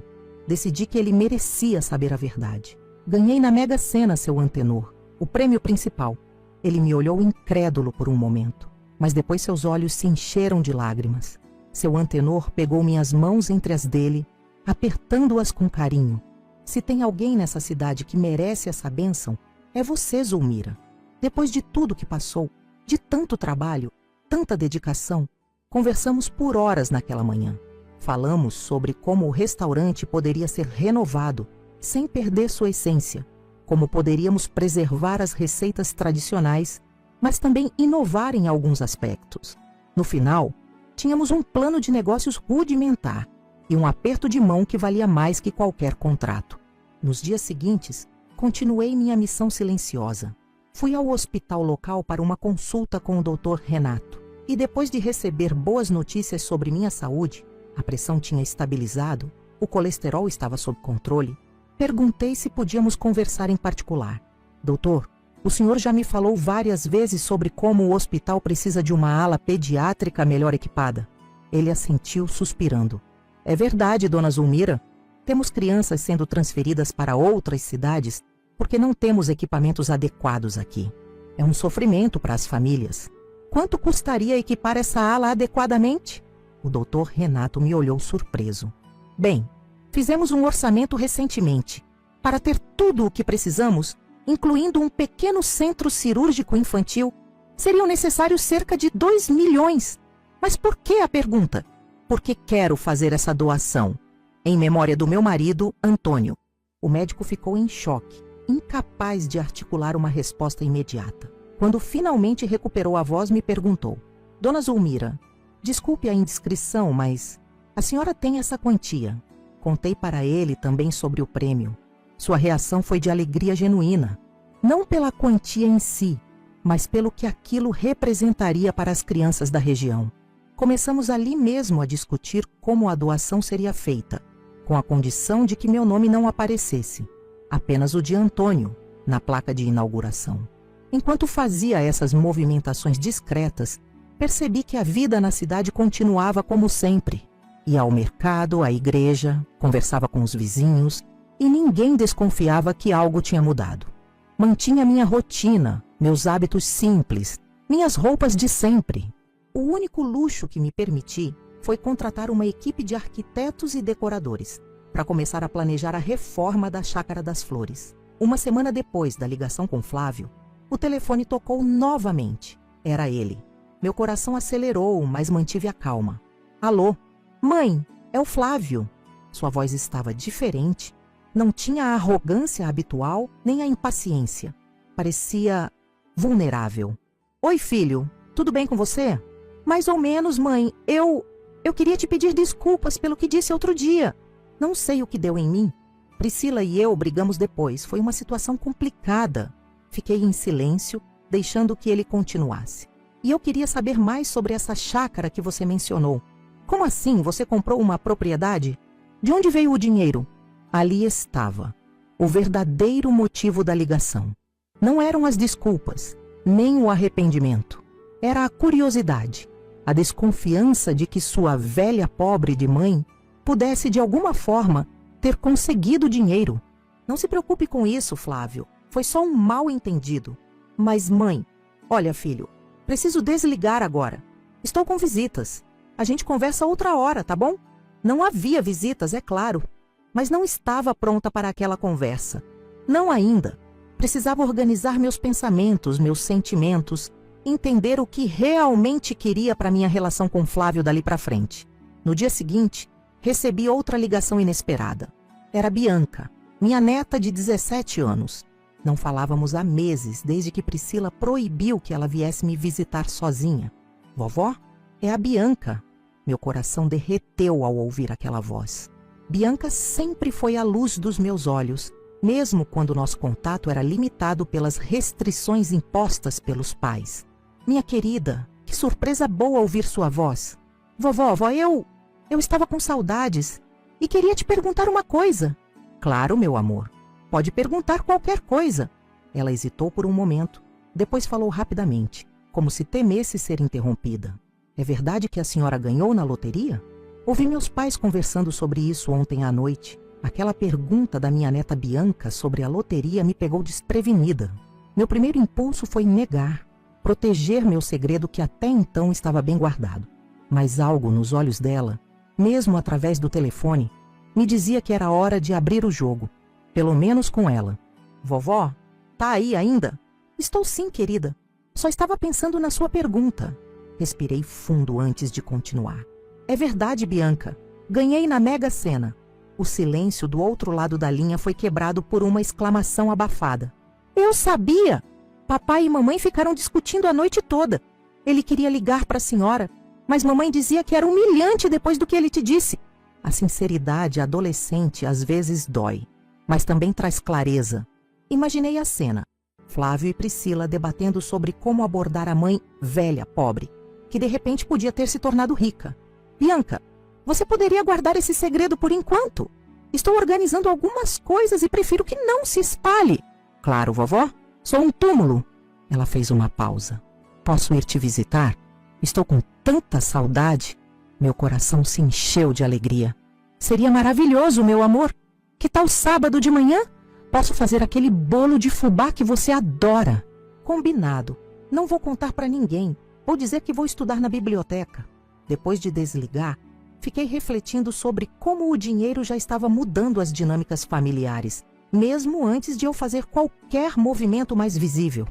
Decidi que ele merecia saber a verdade. Ganhei na Mega Sena, Seu Antenor, o prêmio principal. Ele me olhou incrédulo por um momento, mas depois seus olhos se encheram de lágrimas. Seu Antenor pegou minhas mãos entre as dele, apertando-as com carinho. Se tem alguém nessa cidade que merece essa bênção, é você, Zulmira. Depois de tudo que passou, de tanto trabalho, tanta dedicação, conversamos por horas naquela manhã. Falamos sobre como o restaurante poderia ser renovado, sem perder sua essência, como poderíamos preservar as receitas tradicionais, mas também inovar em alguns aspectos. No final, tínhamos um plano de negócios rudimentar e um aperto de mão que valia mais que qualquer contrato. Nos dias seguintes, continuei minha missão silenciosa. Fui ao hospital local para uma consulta com o Dr. Renato e depois de receber boas notícias sobre minha saúde, a pressão tinha estabilizado, o colesterol estava sob controle, perguntei se podíamos conversar em particular. Doutor, o senhor já me falou várias vezes sobre como o hospital precisa de uma ala pediátrica melhor equipada. Ele assentiu suspirando. É verdade, dona Zulmira. Temos crianças sendo transferidas para outras cidades porque não temos equipamentos adequados aqui. É um sofrimento para as famílias. Quanto custaria equipar essa ala adequadamente? O doutor Renato me olhou surpreso. Bem, fizemos um orçamento recentemente. Para ter tudo o que precisamos, incluindo um pequeno centro cirúrgico infantil, seriam necessários cerca de 2 milhões. Mas por que a pergunta? Porque quero fazer essa doação, em memória do meu marido, Antônio. O médico ficou em choque, incapaz de articular uma resposta imediata. Quando finalmente recuperou a voz, me perguntou: Dona Zulmira, desculpe a indiscrição, mas a senhora tem essa quantia. Contei para ele também sobre o prêmio. Sua reação foi de alegria genuína, não pela quantia em si, mas pelo que aquilo representaria para as crianças da região. Começamos ali mesmo a discutir como a doação seria feita, com a condição de que meu nome não aparecesse, apenas o de Antônio, na placa de inauguração. Enquanto fazia essas movimentações discretas, percebi que a vida na cidade continuava como sempre. Ia ao mercado, à igreja, conversava com os vizinhos e ninguém desconfiava que algo tinha mudado. Mantinha minha rotina, meus hábitos simples, minhas roupas de sempre. O único luxo que me permiti foi contratar uma equipe de arquitetos e decoradores para começar a planejar a reforma da Chácara das Flores. Uma semana depois da ligação com Flávio, o telefone tocou novamente. Era ele. Meu coração acelerou, mas mantive a calma. Alô? Mãe, é o Flávio. Sua voz estava diferente. Não tinha a arrogância habitual, nem a impaciência. Parecia vulnerável. Oi, filho. Tudo bem com você? Mais ou menos, mãe. Eu queria te pedir desculpas pelo que disse outro dia. Não sei o que deu em mim. Priscila e eu brigamos depois. Foi uma situação complicada. Fiquei em silêncio, deixando que ele continuasse. E eu queria saber mais sobre essa chácara que você mencionou. Como assim? Você comprou uma propriedade? De onde veio o dinheiro? Ali estava o verdadeiro motivo da ligação. Não eram as desculpas, nem o arrependimento. Era a curiosidade, a desconfiança de que sua velha pobre de mãe pudesse de alguma forma ter conseguido dinheiro. Não se preocupe com isso, Flávio. Foi só um mal-entendido. Mas, mãe, olha, filho, preciso desligar agora. Estou com visitas. A gente conversa outra hora, tá bom? Não havia visitas, é claro, mas não estava pronta para aquela conversa. Não ainda. Precisava organizar meus pensamentos, meus sentimentos, entender o que realmente queria para minha relação com Flávio dali para frente. No dia seguinte, recebi outra ligação inesperada. Era Bianca, minha neta de 17 anos. Não falávamos há meses, desde que Priscila proibiu que ela viesse me visitar sozinha. Vovó, é a Bianca. Meu coração derreteu ao ouvir aquela voz. Bianca sempre foi a luz dos meus olhos, mesmo quando nosso contato era limitado pelas restrições impostas pelos pais. Minha querida, que surpresa boa ouvir sua voz. Vovó, eu estava com saudades e queria te perguntar uma coisa. Claro, meu amor. Pode perguntar qualquer coisa. Ela hesitou por um momento, depois falou rapidamente, como se temesse ser interrompida. É verdade que a senhora ganhou na loteria? Ouvi meus pais conversando sobre isso ontem à noite. Aquela pergunta da minha neta Bianca sobre a loteria me pegou desprevenida. Meu primeiro impulso foi negar, proteger meu segredo que até então estava bem guardado. Mas algo nos olhos dela, mesmo através do telefone, me dizia que era hora de abrir o jogo. Pelo menos com ela. Vovó, tá aí ainda? Estou sim, querida. Só estava pensando na sua pergunta. Respirei fundo antes de continuar. É verdade, Bianca. Ganhei na Mega Sena. O silêncio do outro lado da linha foi quebrado por uma exclamação abafada. Eu sabia! Papai e mamãe ficaram discutindo a noite toda. Ele queria ligar para a senhora, mas mamãe dizia que era humilhante depois do que ele te disse. A sinceridade adolescente às vezes dói, mas também traz clareza. Imaginei a cena. Flávio e Priscila debatendo sobre como abordar a mãe velha, pobre, que de repente podia ter se tornado rica. Bianca, você poderia guardar esse segredo por enquanto? Estou organizando algumas coisas e prefiro que não se espalhe. Claro, vovó. Sou um túmulo. Ela fez uma pausa. Posso ir te visitar? Estou com tanta saudade. Meu coração se encheu de alegria. Seria maravilhoso, meu amor. Que tal sábado de manhã? Posso fazer aquele bolo de fubá que você adora. Combinado. Não vou contar para ninguém. Vou dizer que vou estudar na biblioteca. Depois de desligar, fiquei refletindo sobre como o dinheiro já estava mudando as dinâmicas familiares, mesmo antes de eu fazer qualquer movimento mais visível.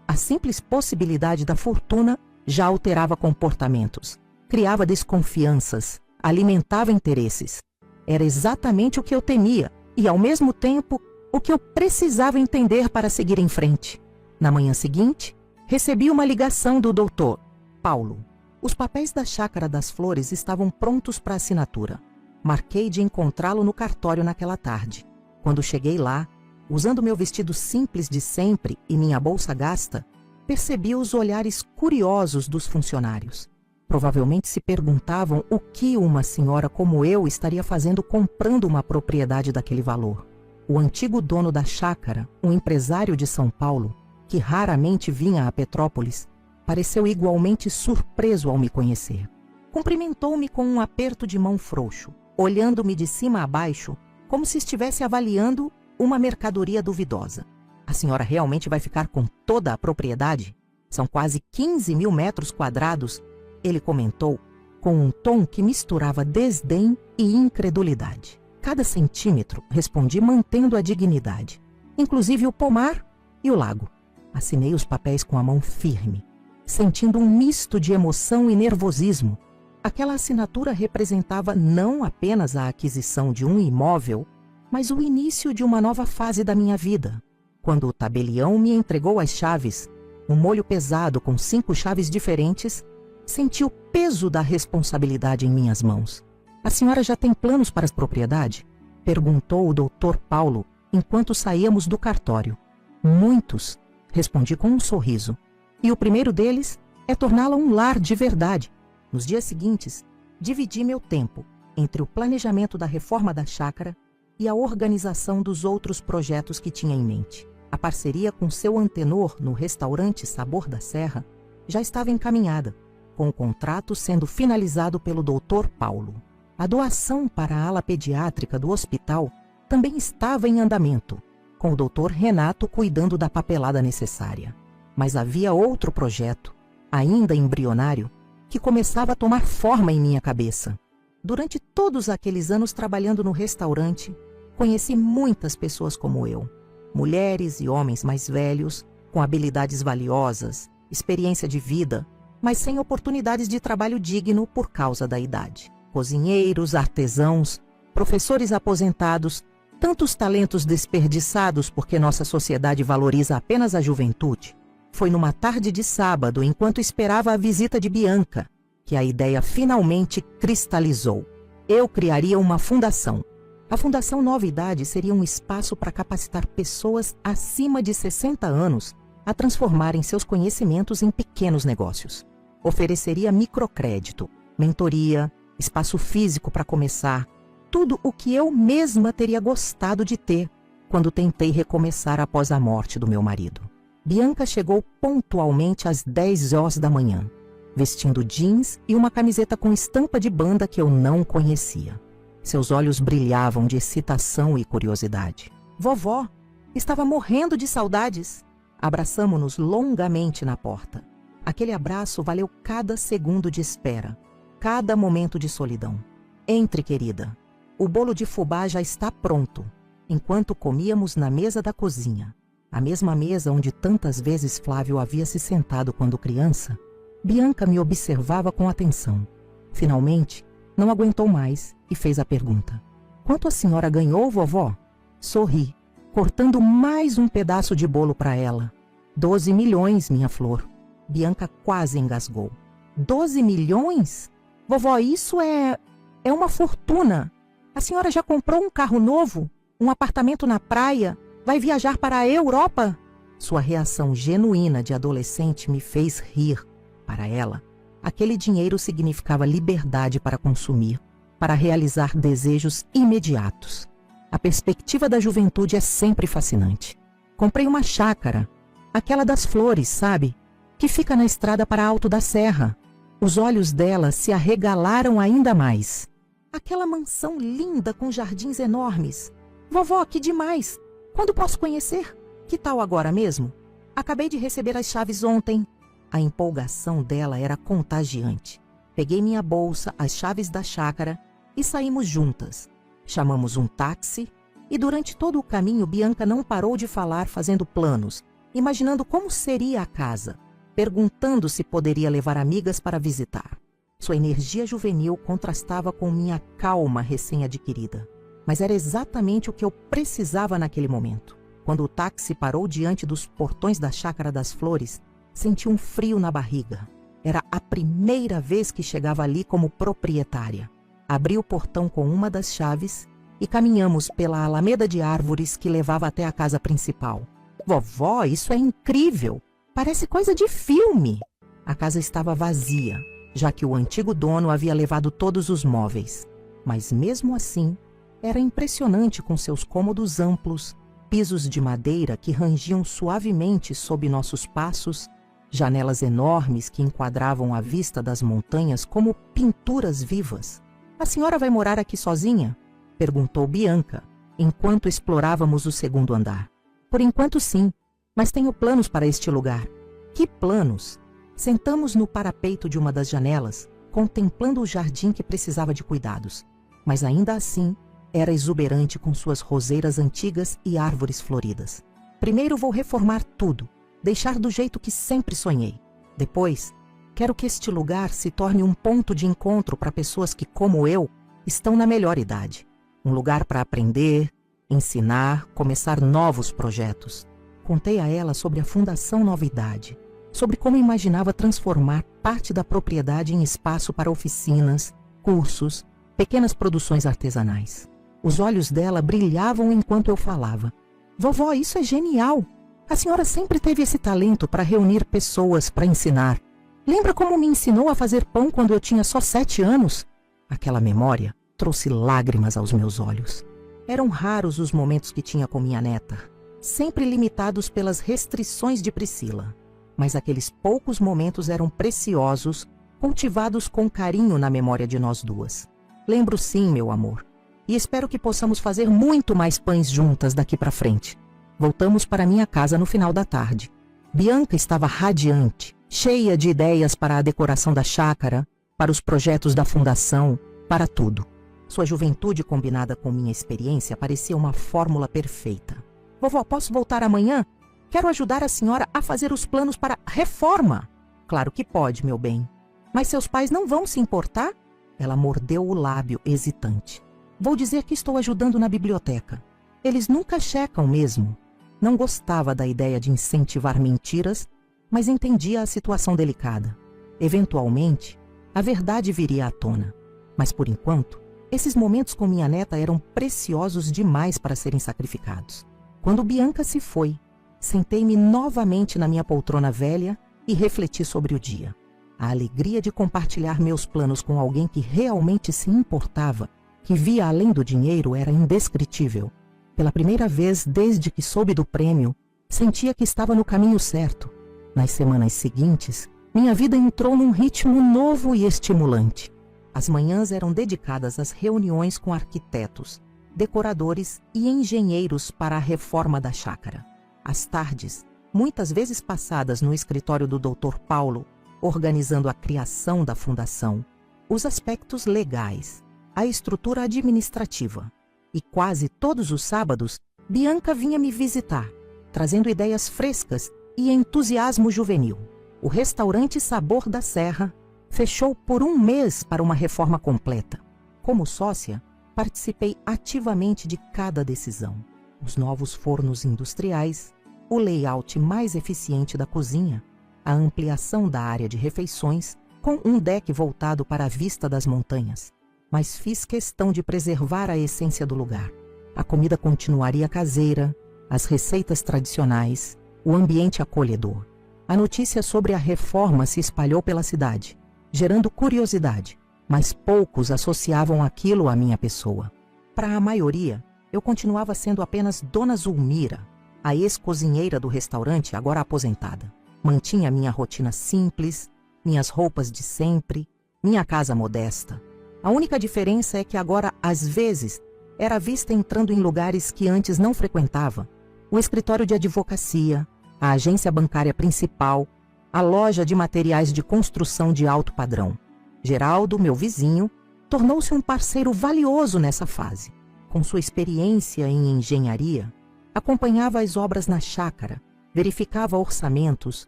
A simples possibilidade da fortuna já alterava comportamentos, criava desconfianças, alimentava interesses. Era exatamente o que eu temia e, ao mesmo tempo, o que eu precisava entender para seguir em frente. Na manhã seguinte, recebi uma ligação do Dr. Paulo. Os papéis da Chácara das Flores estavam prontos para assinatura. Marquei de encontrá-lo no cartório naquela tarde. Quando cheguei lá, usando meu vestido simples de sempre e minha bolsa gasta, percebi os olhares curiosos dos funcionários. Provavelmente se perguntavam o que uma senhora como eu estaria fazendo comprando uma propriedade daquele valor. O antigo dono da chácara, um empresário de São Paulo, que raramente vinha a Petrópolis, pareceu igualmente surpreso ao me conhecer. Cumprimentou-me com um aperto de mão frouxo, olhando-me de cima a baixo, como se estivesse avaliando uma mercadoria duvidosa. A senhora realmente vai ficar com toda a propriedade? São quase 15 mil metros quadrados, ele comentou, com um tom que misturava desdém e incredulidade. Cada centímetro, respondi mantendo a dignidade, inclusive o pomar e o lago. Assinei os papéis com a mão firme. sentindo um misto de emoção e nervosismo. Aquela assinatura representava não apenas a aquisição de um imóvel, mas o início de uma nova fase da minha vida. Quando o tabelião me entregou as chaves, um molho pesado com 5 chaves diferentes, senti o peso da responsabilidade em minhas mãos. A senhora já tem planos para a propriedade? Perguntou o Dr. Paulo enquanto saíamos do cartório. Muitos, respondi com um sorriso. E o primeiro deles é torná-la um lar de verdade. Nos dias seguintes, dividi meu tempo entre o planejamento da reforma da chácara e a organização dos outros projetos que tinha em mente. A parceria com seu antenor no restaurante Sabor da Serra já estava encaminhada, com o contrato sendo finalizado pelo Dr. Paulo. A doação para a ala pediátrica do hospital também estava em andamento, com o Dr. Renato cuidando da papelada necessária. Mas havia outro projeto, ainda embrionário, que começava a tomar forma em minha cabeça. Durante todos aqueles anos trabalhando no restaurante, conheci muitas pessoas como eu. Mulheres e homens mais velhos, com habilidades valiosas, experiência de vida, mas sem oportunidades de trabalho digno por causa da idade. Cozinheiros, artesãos, professores aposentados, tantos talentos desperdiçados porque nossa sociedade valoriza apenas a juventude. Foi numa tarde de sábado, enquanto esperava a visita de Bianca, que a ideia finalmente cristalizou. Eu criaria uma fundação. A Fundação Nova Idade seria um espaço para capacitar pessoas acima de 60 anos a transformarem seus conhecimentos em pequenos negócios. Ofereceria microcrédito, mentoria, espaço físico para começar, tudo o que eu mesma teria gostado de ter quando tentei recomeçar após a morte do meu marido. Bianca chegou pontualmente às 10 horas da manhã, vestindo jeans e uma camiseta com estampa de banda que eu não conhecia. Seus olhos brilhavam de excitação e curiosidade. Vovó, estava morrendo de saudades. Abraçamo-nos longamente na porta. Aquele abraço valeu cada segundo de espera, cada momento de solidão. Entre, querida. O bolo de fubá já está pronto, enquanto comíamos na mesa da cozinha. A mesma mesa onde tantas vezes Flávio havia se sentado quando criança. Bianca me observava com atenção. Finalmente, não aguentou mais e fez a pergunta. Quanto a senhora ganhou, vovó? Sorri, cortando mais um pedaço de bolo para ela. 12 milhões, minha flor. Bianca quase engasgou. 12 milhões? Vovó, isso é uma fortuna. A senhora já comprou um carro novo? Um apartamento na praia? Vai viajar para a Europa? Sua reação genuína de adolescente me fez rir. Para ela, aquele dinheiro significava liberdade para consumir, para realizar desejos imediatos. A perspectiva da juventude é sempre fascinante. Comprei uma chácara, aquela das flores, sabe? Que fica na estrada para Alto da Serra. Os olhos dela se arregalaram ainda mais. Aquela mansão linda com jardins enormes. Vovó, que demais! Quando posso conhecer? Que tal agora mesmo? Acabei de receber as chaves ontem. A empolgação dela era contagiante. Peguei minha bolsa, as chaves da chácara e saímos juntas. Chamamos um táxi e durante todo o caminho Bianca não parou de falar, fazendo planos, imaginando como seria a casa, perguntando se poderia levar amigas para visitar. Sua energia juvenil contrastava com minha calma recém-adquirida. Mas era exatamente o que eu precisava naquele momento. Quando o táxi parou diante dos portões da Chácara das Flores, senti um frio na barriga. Era a primeira vez que chegava ali como proprietária. Abri o portão com uma das chaves e caminhamos pela alameda de árvores que levava até a casa principal. Vovó, isso é incrível! Parece coisa de filme! A casa estava vazia, já que o antigo dono havia levado todos os móveis. Mas mesmo assim, era impressionante com seus cômodos amplos, pisos de madeira que rangiam suavemente sob nossos passos, janelas enormes que enquadravam a vista das montanhas como pinturas vivas. A senhora vai morar aqui sozinha? Perguntou Bianca, enquanto explorávamos o segundo andar. Por enquanto sim, mas tenho planos para este lugar. Que planos? Sentamos no parapeito de uma das janelas, contemplando o jardim que precisava de cuidados. Mas ainda assim, era exuberante com suas roseiras antigas e árvores floridas. Primeiro vou reformar tudo, deixar do jeito que sempre sonhei. Depois, quero que este lugar se torne um ponto de encontro para pessoas que, como eu, estão na melhor idade. Um lugar para aprender, ensinar, começar novos projetos. Contei a ela sobre a Fundação Nova Idade, sobre como imaginava transformar parte da propriedade em espaço para oficinas, cursos, pequenas produções artesanais. Os olhos dela brilhavam enquanto eu falava. Vovó, isso é genial! A senhora sempre teve esse talento para reunir pessoas, para ensinar. Lembra como me ensinou a fazer pão quando eu tinha só 7 anos? Aquela memória trouxe lágrimas aos meus olhos. Eram raros os momentos que tinha com minha neta, sempre limitados pelas restrições de Priscila. Mas aqueles poucos momentos eram preciosos, cultivados com carinho na memória de nós duas. Lembro sim, meu amor. E espero que possamos fazer muito mais pães juntas daqui para frente. Voltamos para minha casa no final da tarde. Bianca estava radiante, cheia de ideias para a decoração da chácara, para os projetos da fundação, para tudo. Sua juventude combinada com minha experiência parecia uma fórmula perfeita. Vovó, posso voltar amanhã? Quero ajudar a senhora a fazer os planos para reforma. Claro que pode, meu bem. Mas seus pais não vão se importar? Ela mordeu o lábio, hesitante. Vou dizer que estou ajudando na biblioteca. Eles nunca checam mesmo. Não gostava da ideia de incentivar mentiras, mas entendia a situação delicada. Eventualmente, a verdade viria à tona. Mas, por enquanto, esses momentos com minha neta eram preciosos demais para serem sacrificados. Quando Bianca se foi, sentei-me novamente na minha poltrona velha e refleti sobre o dia. A alegria de compartilhar meus planos com alguém que realmente se importava, que via além do dinheiro, era indescritível. Pela primeira vez desde que soube do prêmio, sentia que estava no caminho certo. Nas semanas seguintes, minha vida entrou num ritmo novo e estimulante. As manhãs eram dedicadas às reuniões com arquitetos, decoradores e engenheiros para a reforma da chácara. As tardes, muitas vezes passadas no escritório do Dr. Paulo, organizando a criação da fundação, os aspectos legais, a estrutura administrativa. E quase todos os sábados, Bianca vinha me visitar, trazendo ideias frescas e entusiasmo juvenil. O restaurante Sabor da Serra fechou por 1 mês para uma reforma completa. Como sócia, participei ativamente de cada decisão. Os novos fornos industriais, o layout mais eficiente da cozinha, a ampliação da área de refeições com um deck voltado para a vista das montanhas. Mas fiz questão de preservar a essência do lugar. A comida continuaria caseira, as receitas tradicionais, o ambiente acolhedor. A notícia sobre a reforma se espalhou pela cidade, gerando curiosidade, mas poucos associavam aquilo à minha pessoa. Para a maioria, eu continuava sendo apenas Dona Zulmira, a ex-cozinheira do restaurante agora aposentada. Mantinha minha rotina simples, minhas roupas de sempre, minha casa modesta. A única diferença é que agora, às vezes, era vista entrando em lugares que antes não frequentava. O escritório de advocacia, a agência bancária principal, a loja de materiais de construção de alto padrão. Geraldo, meu vizinho, tornou-se um parceiro valioso nessa fase. Com sua experiência em engenharia, acompanhava as obras na chácara, verificava orçamentos,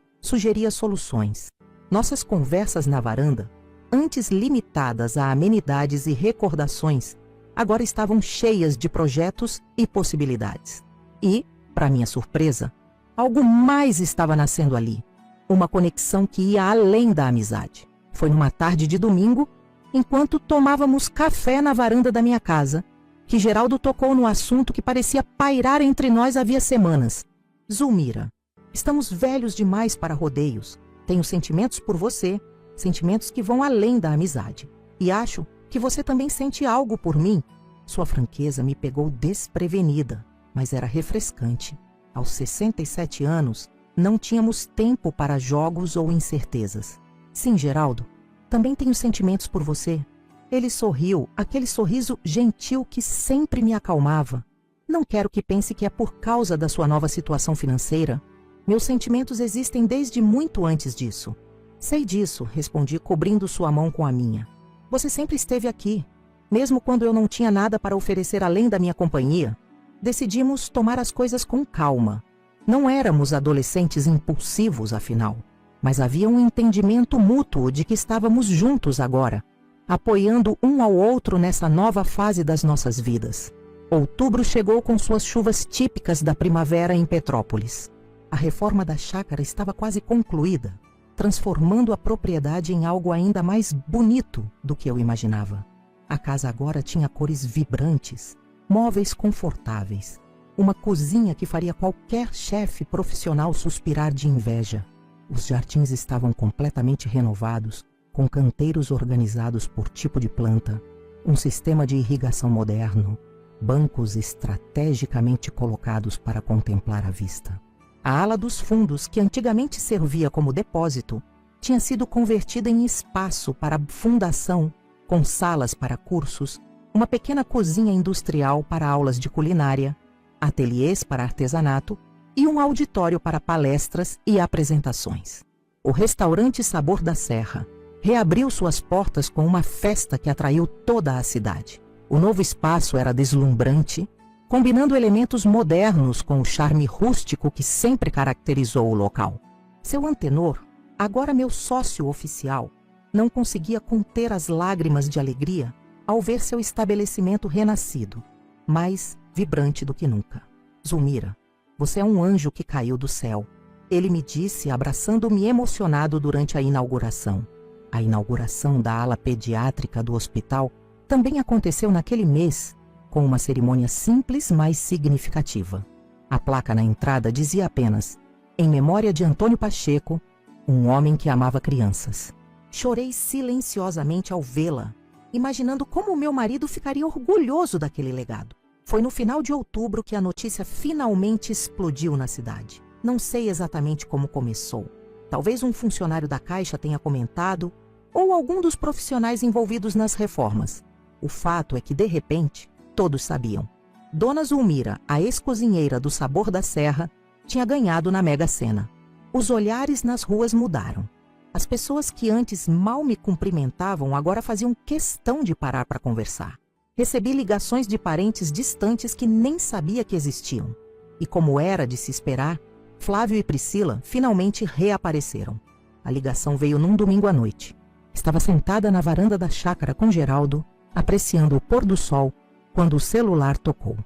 sugeria soluções. Nossas conversas na varanda, antes limitadas a amenidades e recordações, agora estavam cheias de projetos e possibilidades. E, para minha surpresa, algo mais estava nascendo ali. Uma conexão que ia além da amizade. Foi numa tarde de domingo, enquanto tomávamos café na varanda da minha casa, que Geraldo tocou no assunto que parecia pairar entre nós havia semanas. Zulmira, estamos velhos demais para rodeios. Tenho sentimentos por você, sentimentos que vão além da amizade. E acho que você também sente algo por mim. Sua franqueza me pegou desprevenida, mas era refrescante. Aos 67 anos, não tínhamos tempo para jogos ou incertezas. Sim, Geraldo, também tenho sentimentos por você. Ele sorriu, aquele sorriso gentil que sempre me acalmava. Não quero que pense que é por causa da sua nova situação financeira. Meus sentimentos existem desde muito antes disso. Sei disso, respondi, cobrindo sua mão com a minha. Você sempre esteve aqui. Mesmo quando eu não tinha nada para oferecer além da minha companhia, decidimos tomar as coisas com calma. Não éramos adolescentes impulsivos, afinal. mas havia um entendimento mútuo de que estávamos juntos agora, apoiando um ao outro nessa nova fase das nossas vidas. Outubro chegou com suas chuvas típicas da primavera em Petrópolis. A reforma da chácara estava quase concluída, transformando a propriedade em algo ainda mais bonito do que eu imaginava. A casa agora tinha cores vibrantes, móveis confortáveis, uma cozinha que faria qualquer chefe profissional suspirar de inveja. Os jardins estavam completamente renovados, com canteiros organizados por tipo de planta, um sistema de irrigação moderno, bancos estrategicamente colocados para contemplar a vista. A ala dos fundos, que antigamente servia como depósito, tinha sido convertida em espaço para fundação, com salas para cursos, uma pequena cozinha industrial para aulas de culinária, ateliês para artesanato e um auditório para palestras e apresentações. O restaurante Sabor da Serra reabriu suas portas com uma festa que atraiu toda a cidade. O novo espaço era deslumbrante, combinando elementos modernos com o charme rústico que sempre caracterizou o local. Seu antenor, agora meu sócio oficial, não conseguia conter as lágrimas de alegria ao ver seu estabelecimento renascido, mais vibrante do que nunca. Zulmira, você é um anjo que caiu do céu, ele me disse, abraçando-me emocionado durante a inauguração. A inauguração da ala pediátrica do hospital também aconteceu naquele mês, com uma cerimônia simples, mas significativa. A placa na entrada dizia apenas: em memória de Antônio Pacheco, um homem que amava crianças. Chorei silenciosamente ao vê-la, imaginando como meu marido ficaria orgulhoso daquele legado. Foi no final de outubro que a notícia finalmente explodiu na cidade. Não sei exatamente como começou. Talvez um funcionário da Caixa tenha comentado, ou algum dos profissionais envolvidos nas reformas. O fato é que, de repente, todos sabiam. Dona Zulmira, a ex-cozinheira do Sabor da Serra, tinha ganhado na Mega Sena. Os olhares nas ruas mudaram. As pessoas que antes mal me cumprimentavam agora faziam questão de parar para conversar. Recebi ligações de parentes distantes que nem sabia que existiam. E como era de se esperar, Flávio e Priscila finalmente reapareceram. A ligação veio num domingo à noite. Estava sentada na varanda da chácara com Geraldo, apreciando o pôr do sol, quando o celular tocou.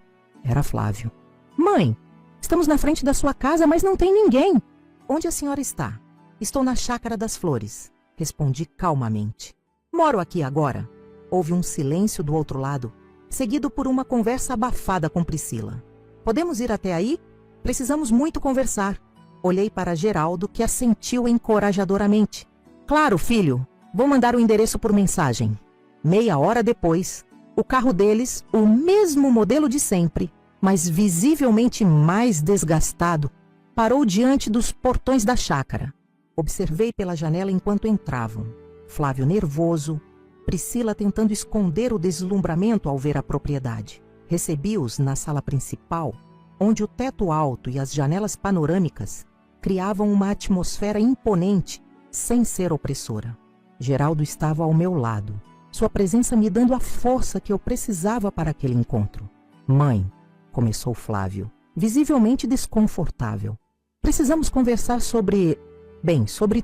Era Flávio. Mãe, estamos na frente da sua casa, mas não tem ninguém. Onde a senhora está? Estou na Chácara das Flores, respondi calmamente. Moro aqui agora. Houve um silêncio do outro lado, seguido por uma conversa abafada com Priscila. Podemos ir até aí? Precisamos muito conversar. Olhei para Geraldo, que assentiu encorajadoramente. Claro, filho. Vou mandar o endereço por mensagem. Meia hora depois, o carro deles, o mesmo modelo de sempre, mas visivelmente mais desgastado, parou diante dos portões da chácara. Observei pela janela enquanto entravam. Flávio nervoso, Priscila tentando esconder o deslumbramento ao ver a propriedade. Recebi-os na sala principal, onde o teto alto e as janelas panorâmicas criavam uma atmosfera imponente, sem ser opressora. Geraldo estava ao meu lado, sua presença me dando a força que eu precisava para aquele encontro. Mãe, começou Flávio, visivelmente desconfortável. Precisamos conversar sobre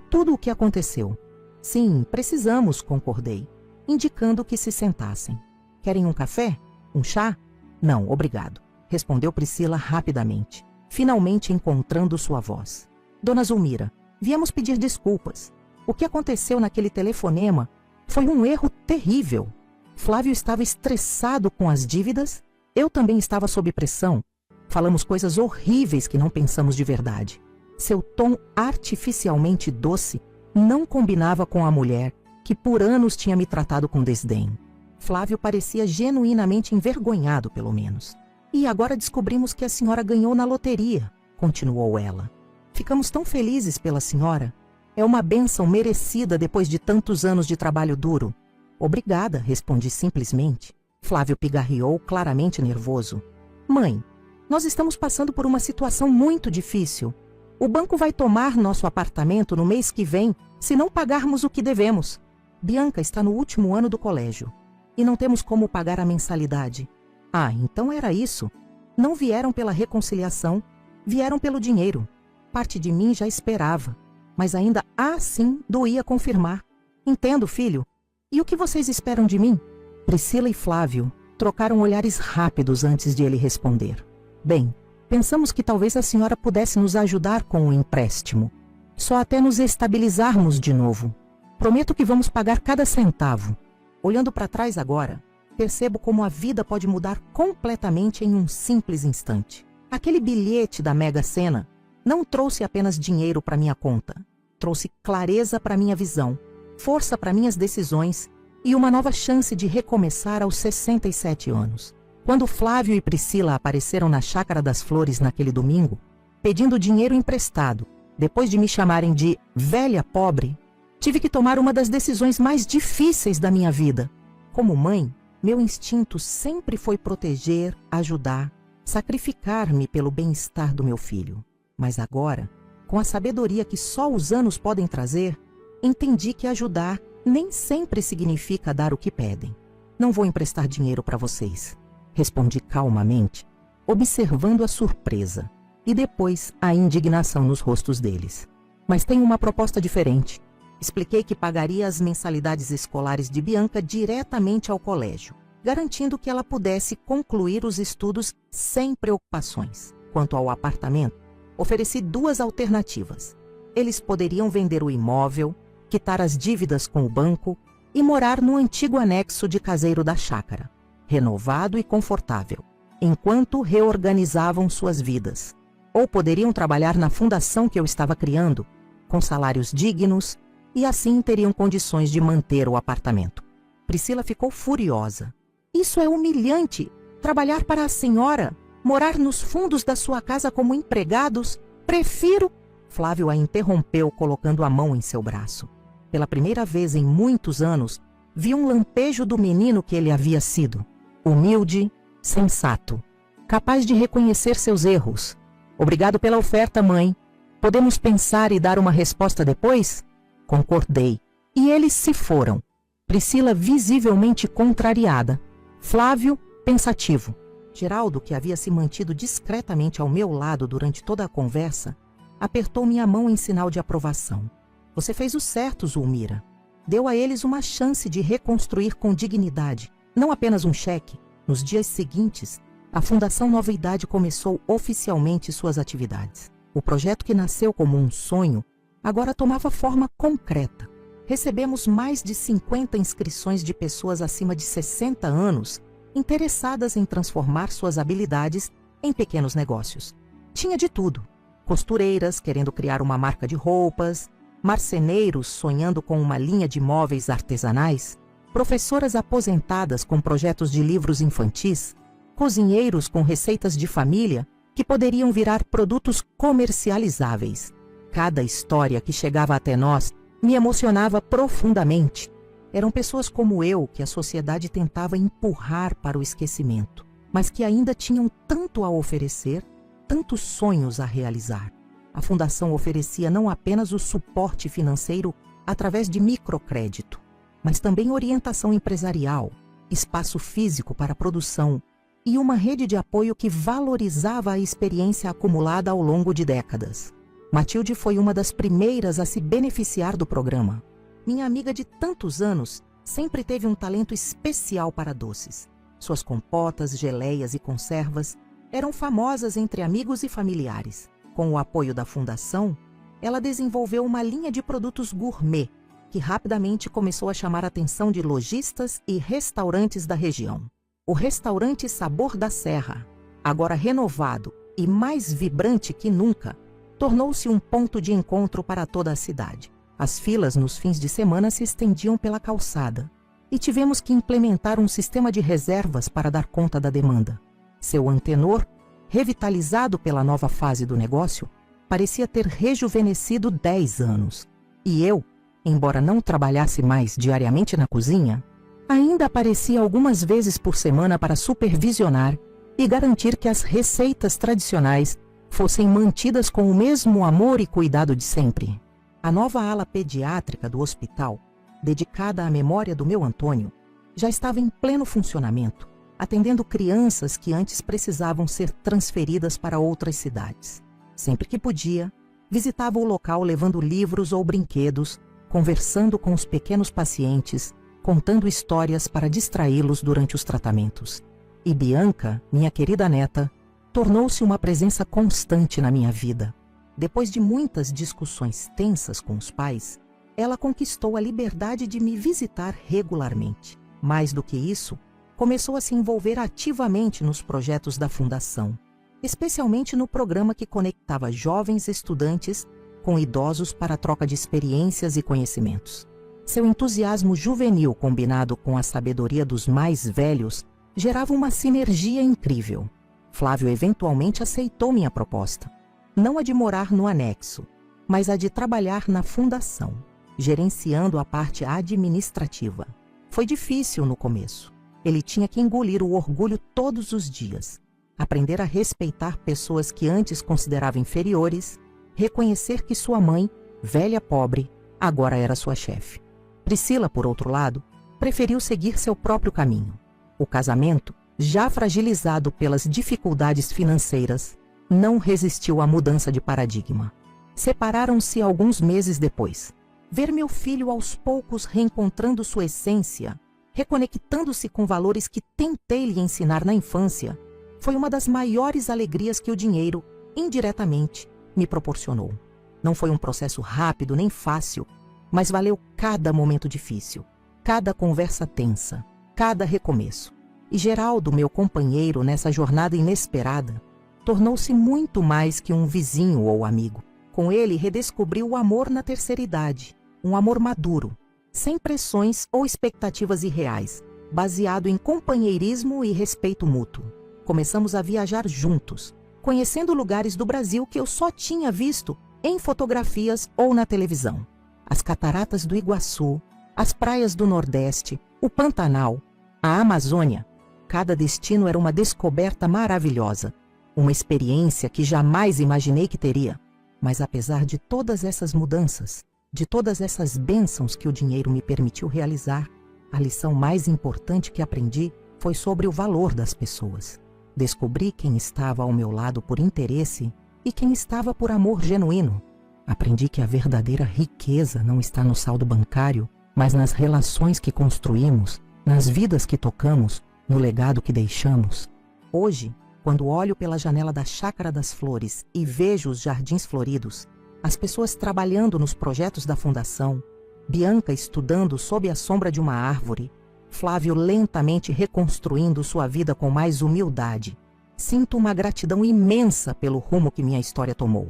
tudo o que aconteceu. Sim, precisamos, concordei, indicando que se sentassem. Querem um café? Um chá? Não, obrigado, respondeu Priscila rapidamente, finalmente encontrando sua voz. Dona Zulmira, viemos pedir desculpas. O que aconteceu naquele telefonema foi um erro terrível. Flávio estava estressado com as dívidas, eu também estava sob pressão. Falamos coisas horríveis que não pensamos de verdade. Seu tom artificialmente doce não combinava com a mulher que por anos tinha me tratado com desdém. Flávio parecia genuinamente envergonhado, pelo menos. E agora descobrimos que a senhora ganhou na loteria, continuou ela. Ficamos tão felizes pela senhora. É uma bênção merecida depois de tantos anos de trabalho duro. Obrigada, respondi simplesmente. Flávio pigarreou, claramente nervoso. Mãe, nós estamos passando por uma situação muito difícil. O banco vai tomar nosso apartamento no mês que vem se não pagarmos o que devemos. Bianca está no último ano do colégio e não temos como pagar a mensalidade. Ah, então era isso. Não vieram pela reconciliação, vieram pelo dinheiro. Parte de mim já esperava. Mas ainda assim doía confirmar. Entendo, filho. E o que vocês esperam de mim? Priscila e Flávio trocaram olhares rápidos antes de ele responder. Bem, pensamos que talvez a senhora pudesse nos ajudar com o empréstimo. Só até nos estabilizarmos de novo. Prometo que vamos pagar cada centavo. Olhando para trás agora, percebo como a vida pode mudar completamente em um simples instante. Aquele bilhete da Mega Sena não trouxe apenas dinheiro para minha conta. Trouxe clareza para minha visão, força para minhas decisões e uma nova chance de recomeçar aos 67 anos. Quando Flávio e Priscila apareceram na Chácara das Flores naquele domingo, pedindo dinheiro emprestado, depois de me chamarem de velha pobre, tive que tomar uma das decisões mais difíceis da minha vida. Como mãe, meu instinto sempre foi proteger, ajudar, sacrificar-me pelo bem-estar do meu filho. Mas agora, com a sabedoria que só os anos podem trazer, entendi que ajudar nem sempre significa dar o que pedem. Não vou emprestar dinheiro para vocês, respondi calmamente, observando a surpresa e depois a indignação nos rostos deles. Mas tenho uma proposta diferente. Expliquei que pagaria as mensalidades escolares de Bianca diretamente ao colégio, garantindo que ela pudesse concluir os estudos sem preocupações. Quanto ao apartamento, ofereci duas alternativas. Eles poderiam vender o imóvel, quitar as dívidas com o banco e morar no antigo anexo de caseiro da chácara, renovado e confortável, enquanto reorganizavam suas vidas. Ou poderiam trabalhar na fundação que eu estava criando, com salários dignos, e assim teriam condições de manter o apartamento. Priscila ficou furiosa. Isso é humilhante! Trabalhar para a senhora? Morar nos fundos da sua casa como empregados? Prefiro... Flávio a interrompeu colocando a mão em seu braço. Pela primeira vez em muitos anos, vi um lampejo do menino que ele havia sido. Humilde, sensato, capaz de reconhecer seus erros. Obrigado pela oferta, mãe. Podemos pensar e dar uma resposta depois? Concordei. E eles se foram. Priscila visivelmente contrariada. Flávio, pensativo. Geraldo, que havia se mantido discretamente ao meu lado durante toda a conversa, apertou minha mão em sinal de aprovação. Você fez o certo, Zulmira. Deu a eles uma chance de reconstruir com dignidade, não apenas um cheque. Nos dias seguintes, a Fundação Nova Idade começou oficialmente suas atividades. O projeto que nasceu como um sonho agora tomava forma concreta. Recebemos mais de 50 inscrições de pessoas acima de 60 anos interessadas em transformar suas habilidades em pequenos negócios. Tinha de tudo. Costureiras querendo criar uma marca de roupas, marceneiros sonhando com uma linha de móveis artesanais, professoras aposentadas com projetos de livros infantis, cozinheiros com receitas de família que poderiam virar produtos comercializáveis. Cada história que chegava até nós me emocionava profundamente. Eram pessoas como eu que a sociedade tentava empurrar para o esquecimento, mas que ainda tinham tanto a oferecer, tantos sonhos a realizar. A Fundação oferecia não apenas o suporte financeiro através de microcrédito, mas também orientação empresarial, espaço físico para a produção e uma rede de apoio que valorizava a experiência acumulada ao longo de décadas. Matilde foi uma das primeiras a se beneficiar do programa. Minha amiga de tantos anos sempre teve um talento especial para doces. Suas compotas, geleias e conservas eram famosas entre amigos e familiares. Com o apoio da Fundação, ela desenvolveu uma linha de produtos gourmet, que rapidamente começou a chamar a atenção de lojistas e restaurantes da região. O restaurante Sabor da Serra, agora renovado e mais vibrante que nunca, tornou-se um ponto de encontro para toda a cidade. As filas nos fins de semana se estendiam pela calçada e tivemos que implementar um sistema de reservas para dar conta da demanda. Seu antenor, revitalizado pela nova fase do negócio, parecia ter rejuvenescido 10 anos. E eu, embora não trabalhasse mais diariamente na cozinha, ainda aparecia algumas vezes por semana para supervisionar e garantir que as receitas tradicionais fossem mantidas com o mesmo amor e cuidado de sempre. A nova ala pediátrica do hospital, dedicada à memória do meu Antônio, já estava em pleno funcionamento, atendendo crianças que antes precisavam ser transferidas para outras cidades. Sempre que podia, Visitava o local levando livros ou brinquedos, conversando com os pequenos pacientes, contando histórias para distraí-los durante os tratamentos. E Bianca, minha querida neta, tornou-se uma presença constante na minha vida. Depois de muitas discussões tensas com os pais, ela conquistou a liberdade de me visitar regularmente. Mais do que isso, começou a se envolver ativamente nos projetos da Fundação, especialmente no programa que conectava jovens estudantes com idosos para a troca de experiências e conhecimentos. Seu entusiasmo juvenil combinado com a sabedoria dos mais velhos gerava uma sinergia incrível. Flávio eventualmente aceitou minha proposta, não a de morar no anexo, mas a de trabalhar na Fundação, gerenciando a parte administrativa. Foi difícil no começo. Ele tinha que engolir o orgulho todos os dias, aprender a respeitar pessoas que antes considerava inferiores, reconhecer que sua mãe, velha pobre, agora era sua chefe. Priscila, por outro lado, preferiu seguir seu próprio caminho. O casamento, já fragilizado pelas dificuldades financeiras, não resistiu à mudança de paradigma. Separaram-se alguns meses depois. Ver meu filho aos poucos reencontrando sua essência, reconectando-se com valores que tentei lhe ensinar na infância, foi uma das maiores alegrias que o dinheiro, indiretamente, me proporcionou. Não foi um processo rápido nem fácil, mas valeu cada momento difícil, cada conversa tensa, cada recomeço. E Geraldo, meu companheiro nessa jornada inesperada, tornou-se muito mais que um vizinho ou amigo. Com ele, redescobri o amor na terceira idade, um amor maduro, sem pressões ou expectativas irreais, baseado em companheirismo e respeito mútuo. Começamos a viajar juntos, conhecendo lugares do Brasil que eu só tinha visto em fotografias ou na televisão. As cataratas do Iguaçu, as praias do Nordeste, o Pantanal, a Amazônia. Cada destino era uma descoberta maravilhosa, uma experiência que jamais imaginei que teria. Mas apesar de todas essas mudanças, de todas essas bênçãos que o dinheiro me permitiu realizar, a lição mais importante que aprendi foi sobre o valor das pessoas. Descobri quem estava ao meu lado por interesse e quem estava por amor genuíno. Aprendi que a verdadeira riqueza não está no saldo bancário, mas nas relações que construímos, nas vidas que tocamos, no legado que deixamos. Hoje, quando olho pela janela da Chácara das Flores e vejo os jardins floridos, as pessoas trabalhando nos projetos da Fundação, Bianca estudando sob a sombra de uma árvore, Flávio lentamente reconstruindo sua vida com mais humildade, sinto uma gratidão imensa pelo rumo que minha história tomou.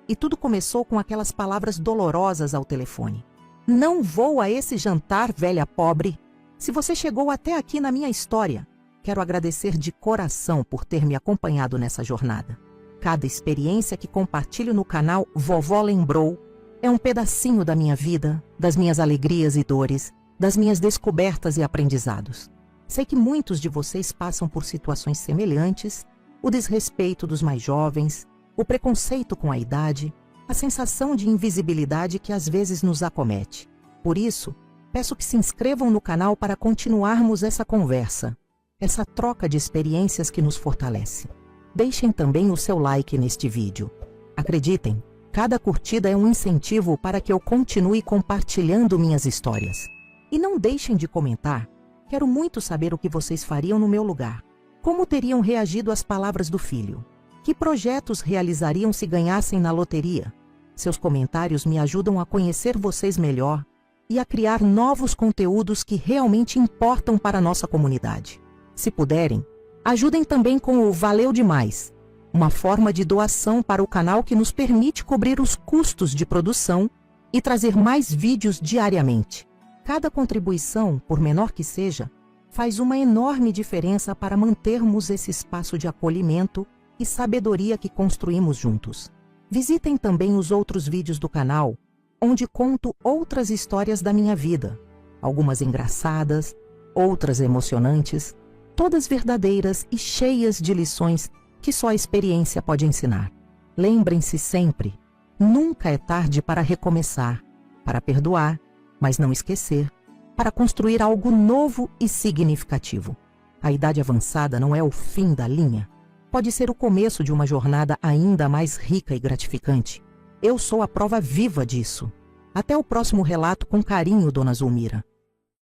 E tudo começou com aquelas palavras dolorosas ao telefone. Não vou a esse jantar, velha pobre. Se você chegou até aqui na minha história, quero agradecer de coração por ter me acompanhado nessa jornada. Cada experiência que compartilho no canal Vovó Lembrou é um pedacinho da minha vida, das minhas alegrias e dores, das minhas descobertas e aprendizados. Sei que muitos de vocês passam por situações semelhantes, o desrespeito dos mais jovens, o preconceito com a idade, a sensação de invisibilidade que às vezes nos acomete. Por isso, peço que se inscrevam no canal para continuarmos essa conversa, essa troca de experiências que nos fortalece. Deixem também o seu like neste vídeo. Acreditem, cada curtida é um incentivo para que eu continue compartilhando minhas histórias. E não deixem de comentar. Quero muito saber o que vocês fariam no meu lugar. Como teriam reagido às palavras do filho? Que projetos realizariam se ganhassem na loteria? Seus comentários me ajudam a conhecer vocês melhor e a criar novos conteúdos que realmente importam para a nossa comunidade. Se puderem, ajudem também com o Valeu Demais, uma forma de doação para o canal que nos permite cobrir os custos de produção e trazer mais vídeos diariamente. Cada contribuição, por menor que seja, faz uma enorme diferença para mantermos esse espaço de acolhimento e sabedoria que construímos juntos. Visitem também os outros vídeos do canal, onde conto outras histórias da minha vida, algumas engraçadas, outras emocionantes, todas verdadeiras e cheias de lições que só a experiência pode ensinar. Lembrem-se sempre, nunca é tarde para recomeçar, para perdoar, mas não esquecer, para construir algo novo e significativo. A idade avançada não é o fim da linha, pode ser o começo de uma jornada ainda mais rica e gratificante. Eu sou a prova viva disso. Até o próximo relato com carinho, dona Zulmira.